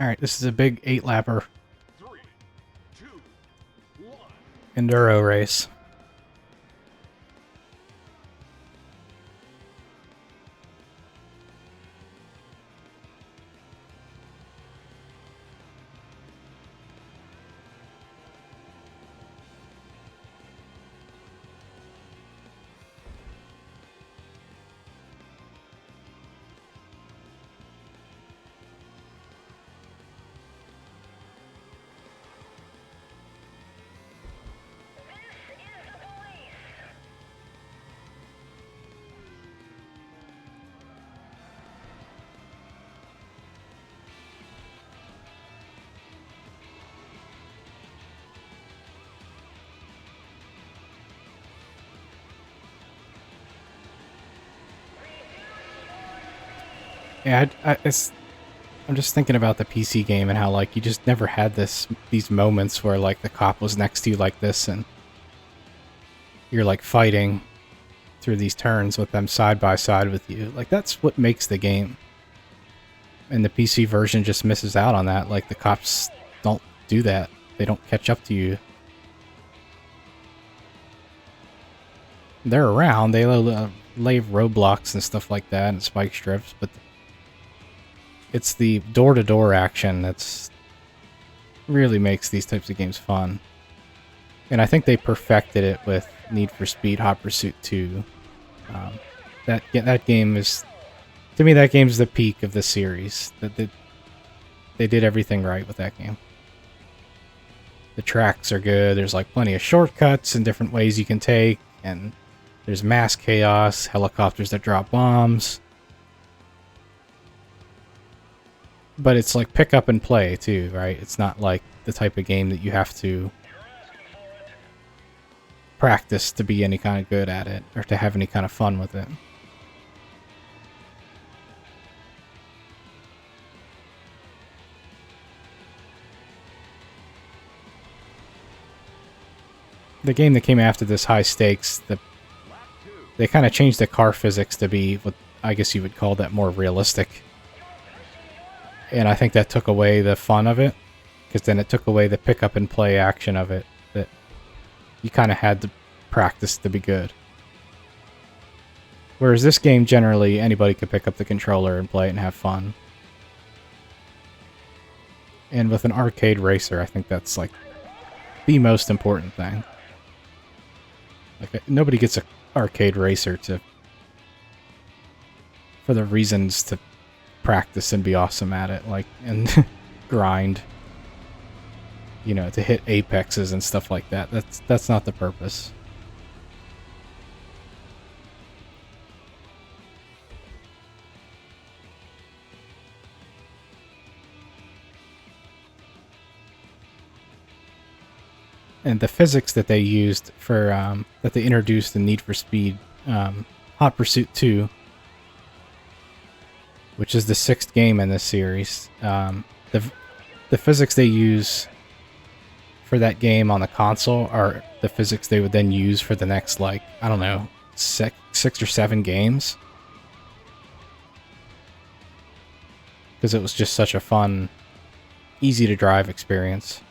S1: Alright, this is a big 8-lapper
S2: 3, 2, 1.
S1: enduro race. Yeah, I'm just thinking about the PC game and how, like, you just never had these moments where, like, the cop was next to you like this and you're, like, fighting through these turns with them side by side with you. Like, that's what makes the game. And the PC version just misses out on that. Like, the cops don't do that. They don't catch up to you. They're around. They lay roadblocks and stuff like that and spike strips, but it's the door-to-door action that's really makes these types of games fun. And I think they perfected it with Need for Speed Hot Pursuit 2. That game is, to me, that game's the peak of the series. They did everything right with that game. The tracks are good. There's like plenty of shortcuts and different ways you can take, and there's mass chaos, helicopters that drop bombs. But it's like pick up and play too, right? It's not like the type of game that you have to practice to be any kind of good at it or to have any kind of fun with it. The game that came after this, High Stakes, they kind of changed the car physics to be what I guess you would call that more realistic. And I think that took away the fun of it, because then it took away the pick up and play action of it that you kind of had to practice to be good. Whereas this game, generally, anybody could pick up the controller and play it and have fun. And with an arcade racer, I think that's like the most important thing. Like, nobody gets an arcade racer for the reasons to practice and be awesome at it, like, and grind, you know, to hit apexes and stuff like that. That's not the purpose. And the physics that they used for that they introduced in Need for Speed Hot Pursuit 2, which is the 6th game in this series. The physics they use for that game on the console are the physics they would then use for the next, like, I don't know, 6 or 7 games. Because it was just such a fun, easy to drive experience.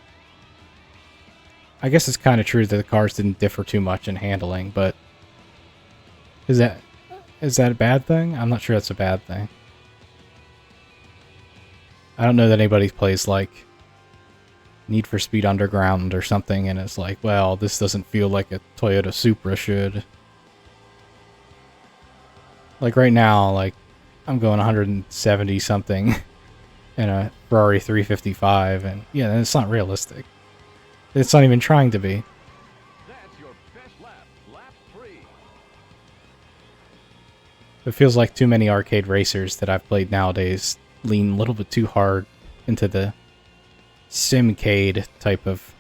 S1: I guess it's kind of true that the cars didn't differ too much in handling, but is that a bad thing? I'm not sure that's a bad thing. I don't know that anybody plays, like, Need for Speed Underground or something and it's like, well, this doesn't feel like a Toyota Supra should. Like, right now, like, I'm going 170 something in a Ferrari 355, and yeah, it's not realistic. It's not even trying to be.
S2: That's your best lap. Lap 3.
S1: It feels like too many arcade racers that I've played nowadays lean a little bit too hard into the simcade type of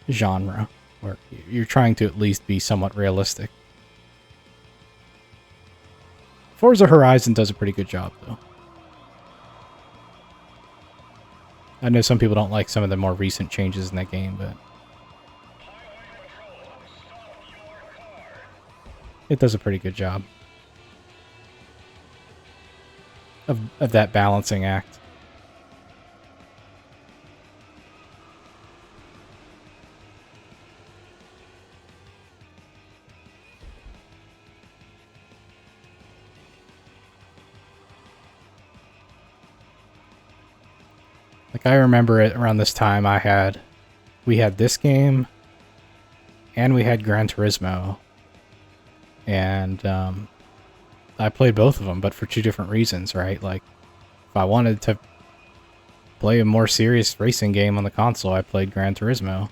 S1: genre, where you're trying to at least be somewhat realistic. Forza Horizon does a pretty good job, though. I know some people don't like some of the more recent changes in that game, but it does a pretty good job. of that balancing act. Like, I remember it around this time we had this game and we had Gran Turismo. And I played both of them, but for two different reasons, right? Like, if I wanted to play a more serious racing game on the console, I played Gran Turismo.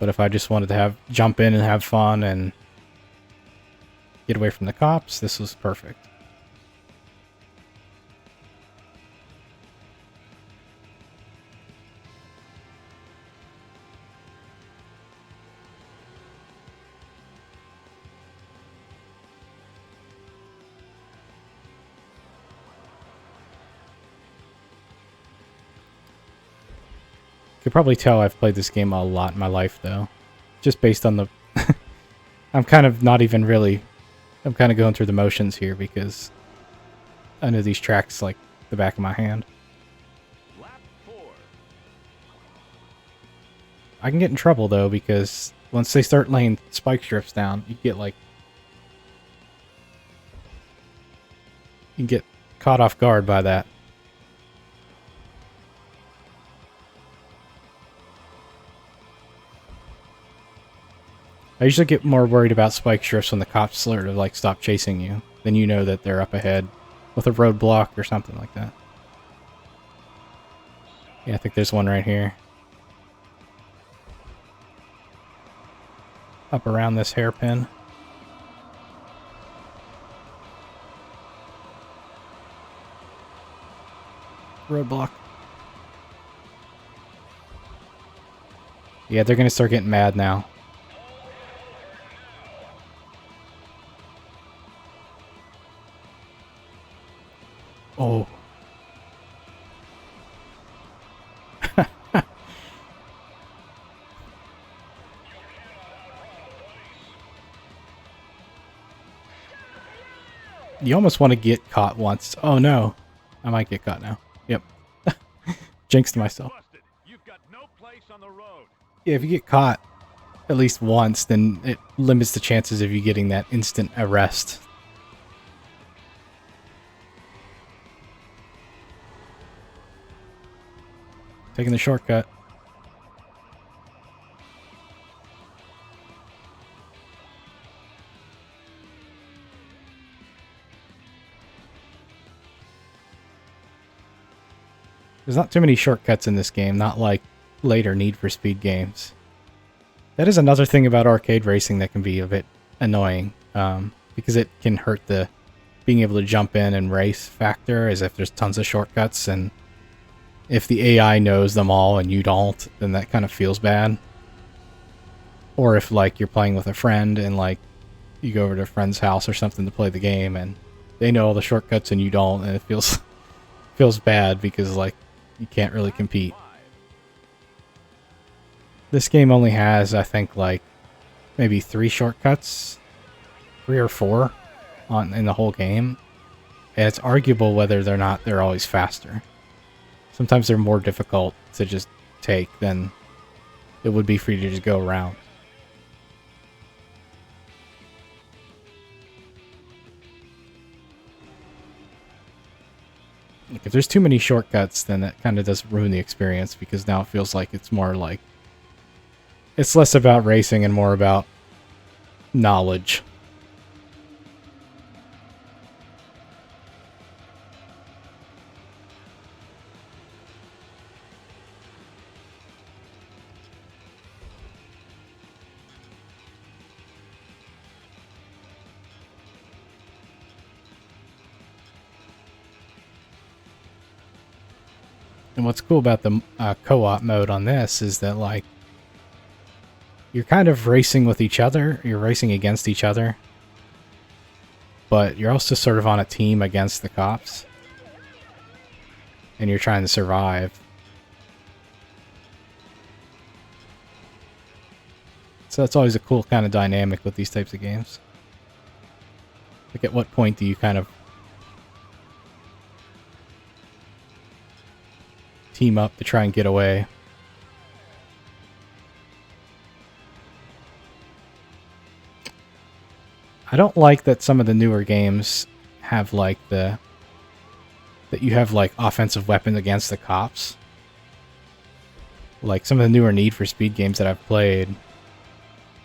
S1: But if I just wanted to jump in and have fun and get away from the cops, this was perfect. You could probably tell I've played this game a lot in my life, though. Just based on the... I'm kind of not even really... I'm kind of going through the motions here because I know these tracks like the back of my hand.
S2: Lap 4.
S1: I can get in trouble, though, because once they start laying spike strips down, you get, like... You can get caught off guard by that. I usually get more worried about spike strips when the cops sort of like stop chasing you. Then you know that they're up ahead with a roadblock or something like that. Yeah, I think there's one right here. Up around this hairpin. Roadblock. Yeah, they're gonna start getting mad now. Oh. You almost want to get caught once. Oh no. I might get caught now. Yep. Jinxed myself.
S2: Busted. You've got no place on the road.
S1: Yeah, if you get caught at least once, then it limits the chances of you getting that instant arrest. Taking the shortcut. There's not too many shortcuts in this game, not like later Need for Speed games. That is another thing about arcade racing that can be a bit annoying, because it can hurt the being able to jump in and race factor, as if there's tons of shortcuts, and if the AI knows them all and you don't, then that kind of feels bad. Or if, like, you're playing with a friend and, like, you go over to a friend's house or something to play the game and they know all the shortcuts and you don't, and it feels bad because, like, you can't really compete. This game only has, I think, like, maybe 3 shortcuts, 3 or 4 in the whole game. And it's arguable whether they're always faster. Sometimes they're more difficult to just take than it would be for you to just go around. Like, if there's too many shortcuts, then that kind of does ruin the experience, because now it feels like it's more like... It's less about racing and more about knowledge. And what's cool about the co-op mode on this is that, like, you're kind of racing with each other, you're racing against each other, but you're also sort of on a team against the cops, and you're trying to survive. So that's always a cool kind of dynamic with these types of games. Like, at what point do you kind of team up to try and get away? I don't like that some of the newer games have like that you have like offensive weapons against the cops. Like some of the newer Need for Speed games that I've played,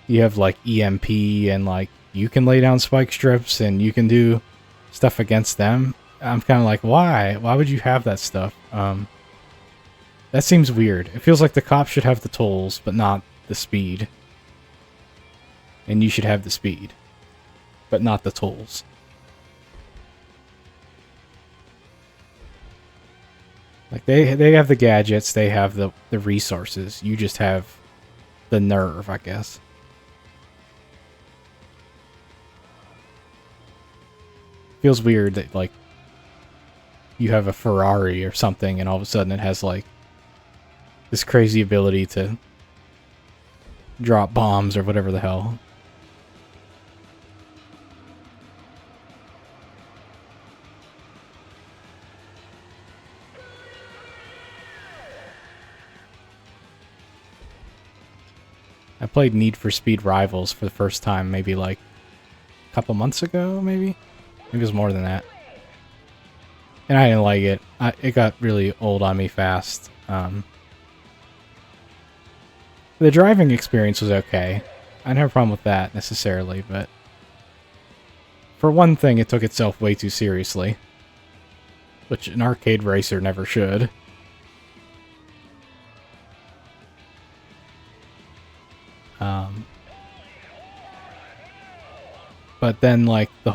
S1: you have like EMP and like you can lay down spike strips and you can do stuff against them. I'm kind of like, why? Why would you have that stuff? That seems weird. It feels like the cops should have the tools, but not the speed. And you should have the speed, but not the tools. Like they have the gadgets, they have the resources. You just have the nerve, I guess. Feels weird that like you have a Ferrari or something and all of a sudden it has like this crazy ability to drop bombs or whatever the hell. I played Need for Speed Rivals for the first time maybe like a couple months ago, maybe? Maybe it was more than that. And I didn't like it. It got really old on me fast. The driving experience was okay. I didn't have a problem with that necessarily, but for one thing, it took itself way too seriously, which an arcade racer never should. But then, like, it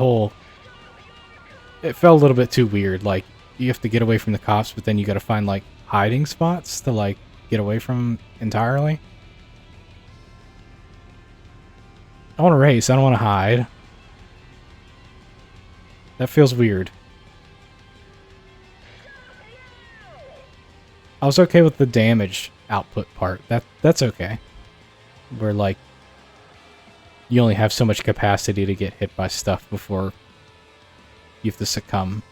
S1: felt a little bit too weird. Like, you have to get away from the cops, but then you gotta find, like, hiding spots to, like, get away from them entirely. I want to race, I don't want to hide. That feels weird. I was okay with the damage output part. That's okay. Where, like, you only have so much capacity to get hit by stuff before you have to succumb.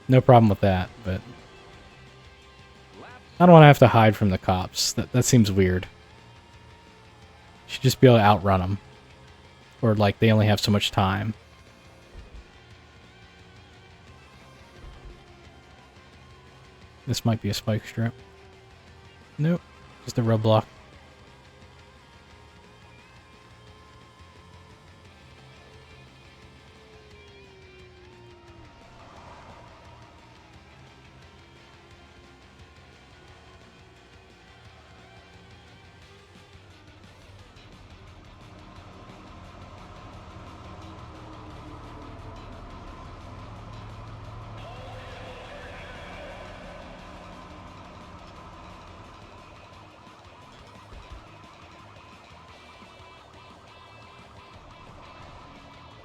S1: No problem with that, but I don't want to have to hide from the cops. That seems weird. You should just be able to outrun them. Or, like, they only have so much time. This might be a spike strip. Nope. Just a roadblock.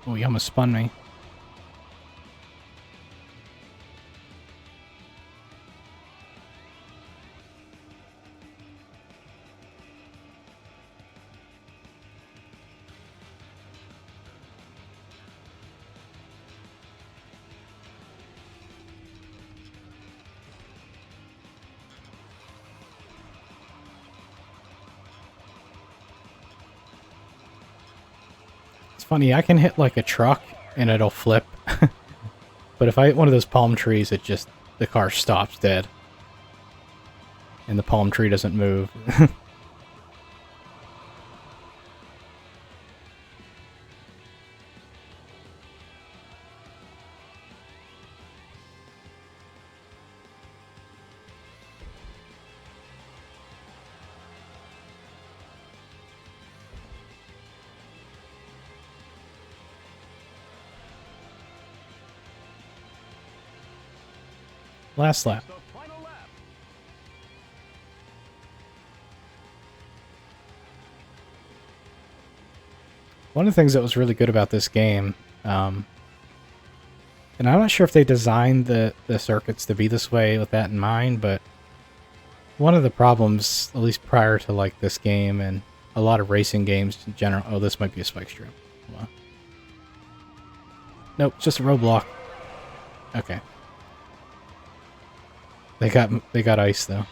S1: Oh, he almost spun me. It's funny, I can hit like a truck and it'll flip. But if I hit one of those palm trees, the car stops dead. And the palm tree doesn't move. Last lap.
S2: The final lap.
S1: One of the things that was really good about this game, and I'm not sure if they designed the circuits to be this way with that in mind, but one of the problems, at least prior to like this game and a lot of racing games in general, oh, this might be a spike strip. Hold on. Nope, just a roadblock. Okay. They got ice though.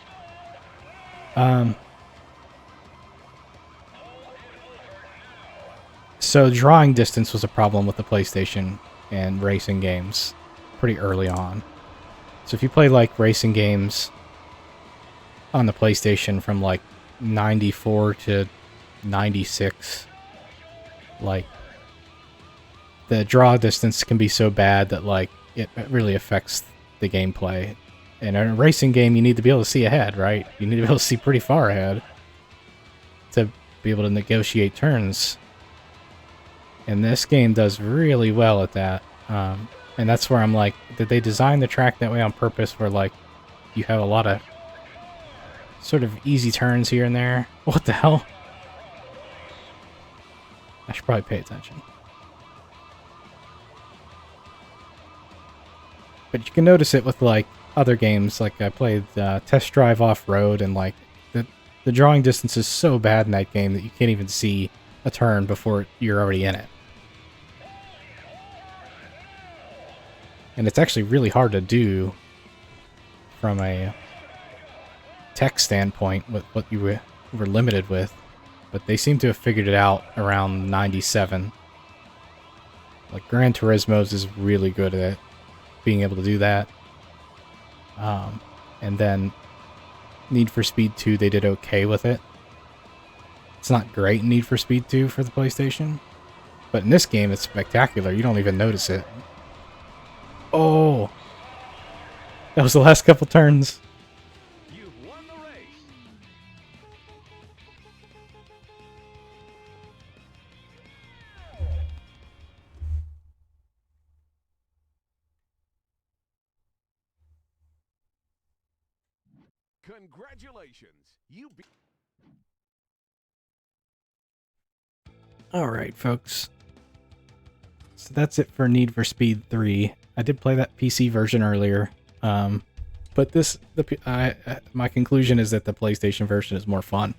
S1: So drawing distance was a problem with the PlayStation and racing games pretty early on. So if you play like racing games on the PlayStation from like 94 to 96, like the draw distance can be so bad that like it really affects the gameplay. In a racing game, you need to be able to see ahead, right? You need to be able to see pretty far ahead to be able to negotiate turns. And this game does really well at that. And that's where I'm like, did they design the track that way on purpose where like you have a lot of sort of easy turns here and there? What the hell? I should probably pay attention. But you can notice it with like other games. Like I played Test Drive Off-Road, and like the drawing distance is so bad in that game that you can't even see a turn before you're already in it. And it's actually really hard to do from a tech standpoint with what you were limited with. But they seem to have figured it out around 97. Like Gran Turismo's is really good at being able to do that. And then Need for Speed 2, they did okay with it. It's not great in Need for Speed 2 for the PlayStation, but in this game it's spectacular. You don't even notice it. Oh! That was the last couple turns.
S2: You've won the race. Congratulations. You beat.
S1: Alright, folks. So that's it for Need for Speed 3. I did play that PC version earlier, but my conclusion is that the PlayStation version is more fun.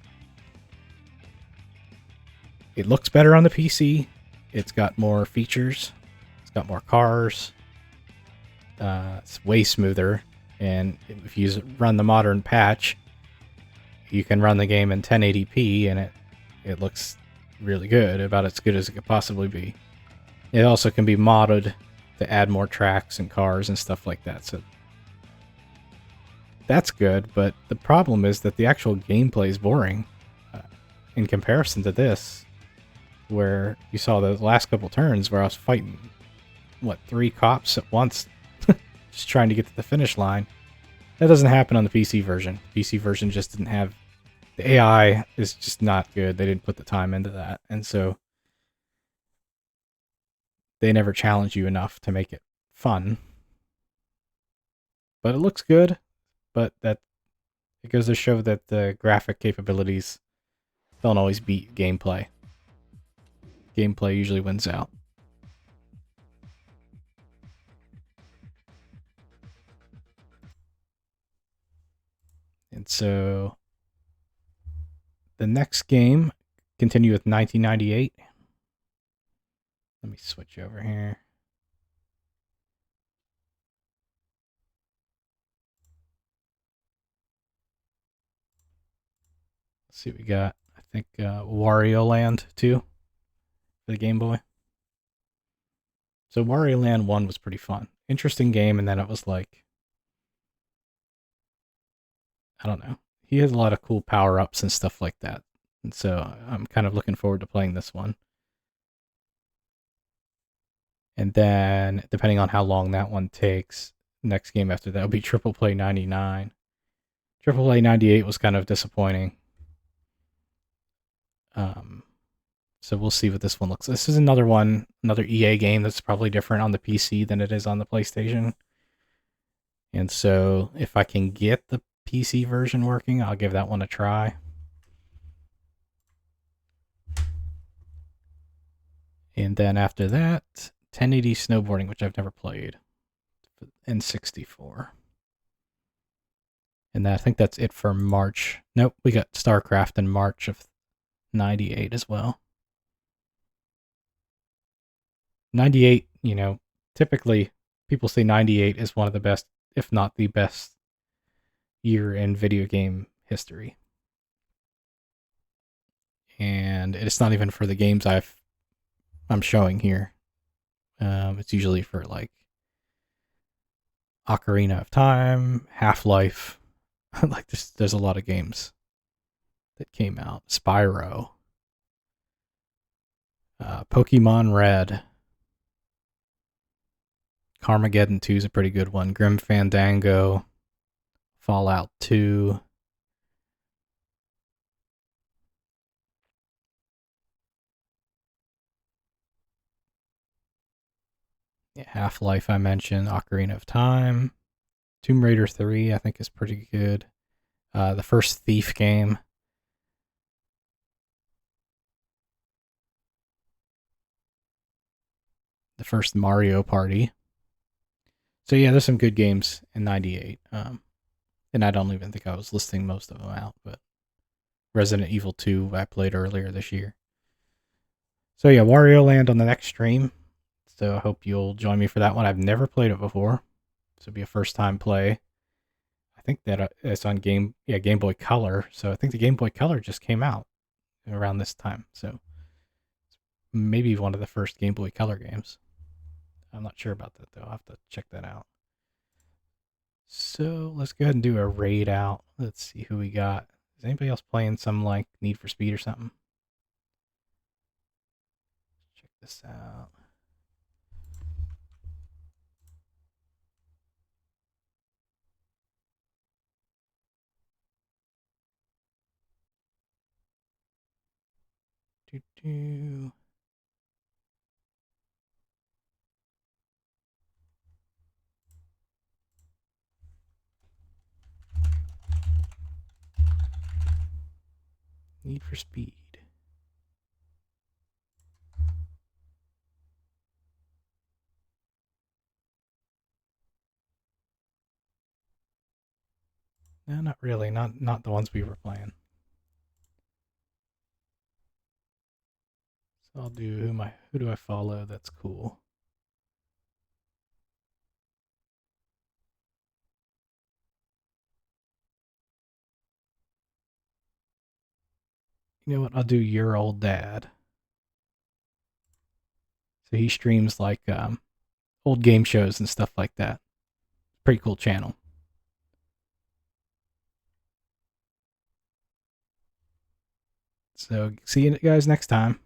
S1: It looks better on the PC. It's got more features. It's got more cars. It's way smoother. And if you run the modern patch, you can run the game in 1080p, and it looks really good, about as good as it could possibly be. It also can be modded to add more tracks and cars and stuff like that, so that's good, but the problem is that the actual gameplay is boring in comparison to this, where you saw the last couple turns where I was fighting, 3 cops at once, just trying to get to the finish line. That doesn't happen on the PC version. The PC version just didn't have... The AI is just not good. They didn't put the time into that, and so they never challenge you enough to make it fun. But it looks good, but it goes to show that the graphic capabilities don't always beat gameplay. Gameplay usually wins out. And so the next game, continue with 1998. Let me switch over here. Let's see what we got. I think Wario Land 2 for the Game Boy. So Wario Land 1 was pretty fun. Interesting game, and then it was like, I don't know. He has a lot of cool power-ups and stuff like that. And so I'm kind of looking forward to playing this one. And then, depending on how long that one takes, next game after that will be Triple Play 99. Triple Play 98 was kind of disappointing. So we'll see what this one looks like. This is another EA game that's probably different on the PC than it is on the PlayStation. And so if I can get the PC version working, I'll give that one a try. And then after that, 1080 Snowboarding, which I've never played, N64. And I think that's it for March. Nope, we got StarCraft in March of 98 as well. 98, typically people say 98 is one of the best, if not the best, year in video game history. And it's not even for the games I'm showing here. It's usually for like Ocarina of Time, Half-Life. Like there's a lot of games that came out. Spyro, Pokemon Red, Carmageddon 2 is a pretty good one. Grim Fandango, Fallout 2. Yeah, Half-Life I mentioned, Ocarina of Time, Tomb Raider 3 I think is pretty good. The first Thief game. The first Mario Party. So yeah, there's some good games in '98. And I don't even think I was listing most of them out, but Resident Evil 2 I played earlier this year. So yeah, Wario Land on the next stream. So I hope you'll join me for that one. I've never played it before. So it'll be a first time play. I think that it's on Game Boy Color. So I think the Game Boy Color just came out around this time. So maybe one of the first Game Boy Color games. I'm not sure about that though. I'll have to check that out. So let's go ahead and do a raid out. Let's see who we got. Is anybody else playing some like Need for Speed or something? Check this out. Do do. Need for Speed. No, not really. Not the ones we were playing. So I'll do who do I follow that's cool. You know what? I'll do Your Old Dad. So he streams like old game shows and stuff like that. Pretty cool channel. So see you guys next time.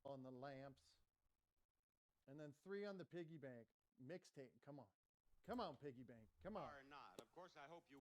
S3: On the lamps, and then 3 on the piggy bank. Mixtape. Come on. Come on, piggy bank. Come on.
S2: Or not. Of course, I hope you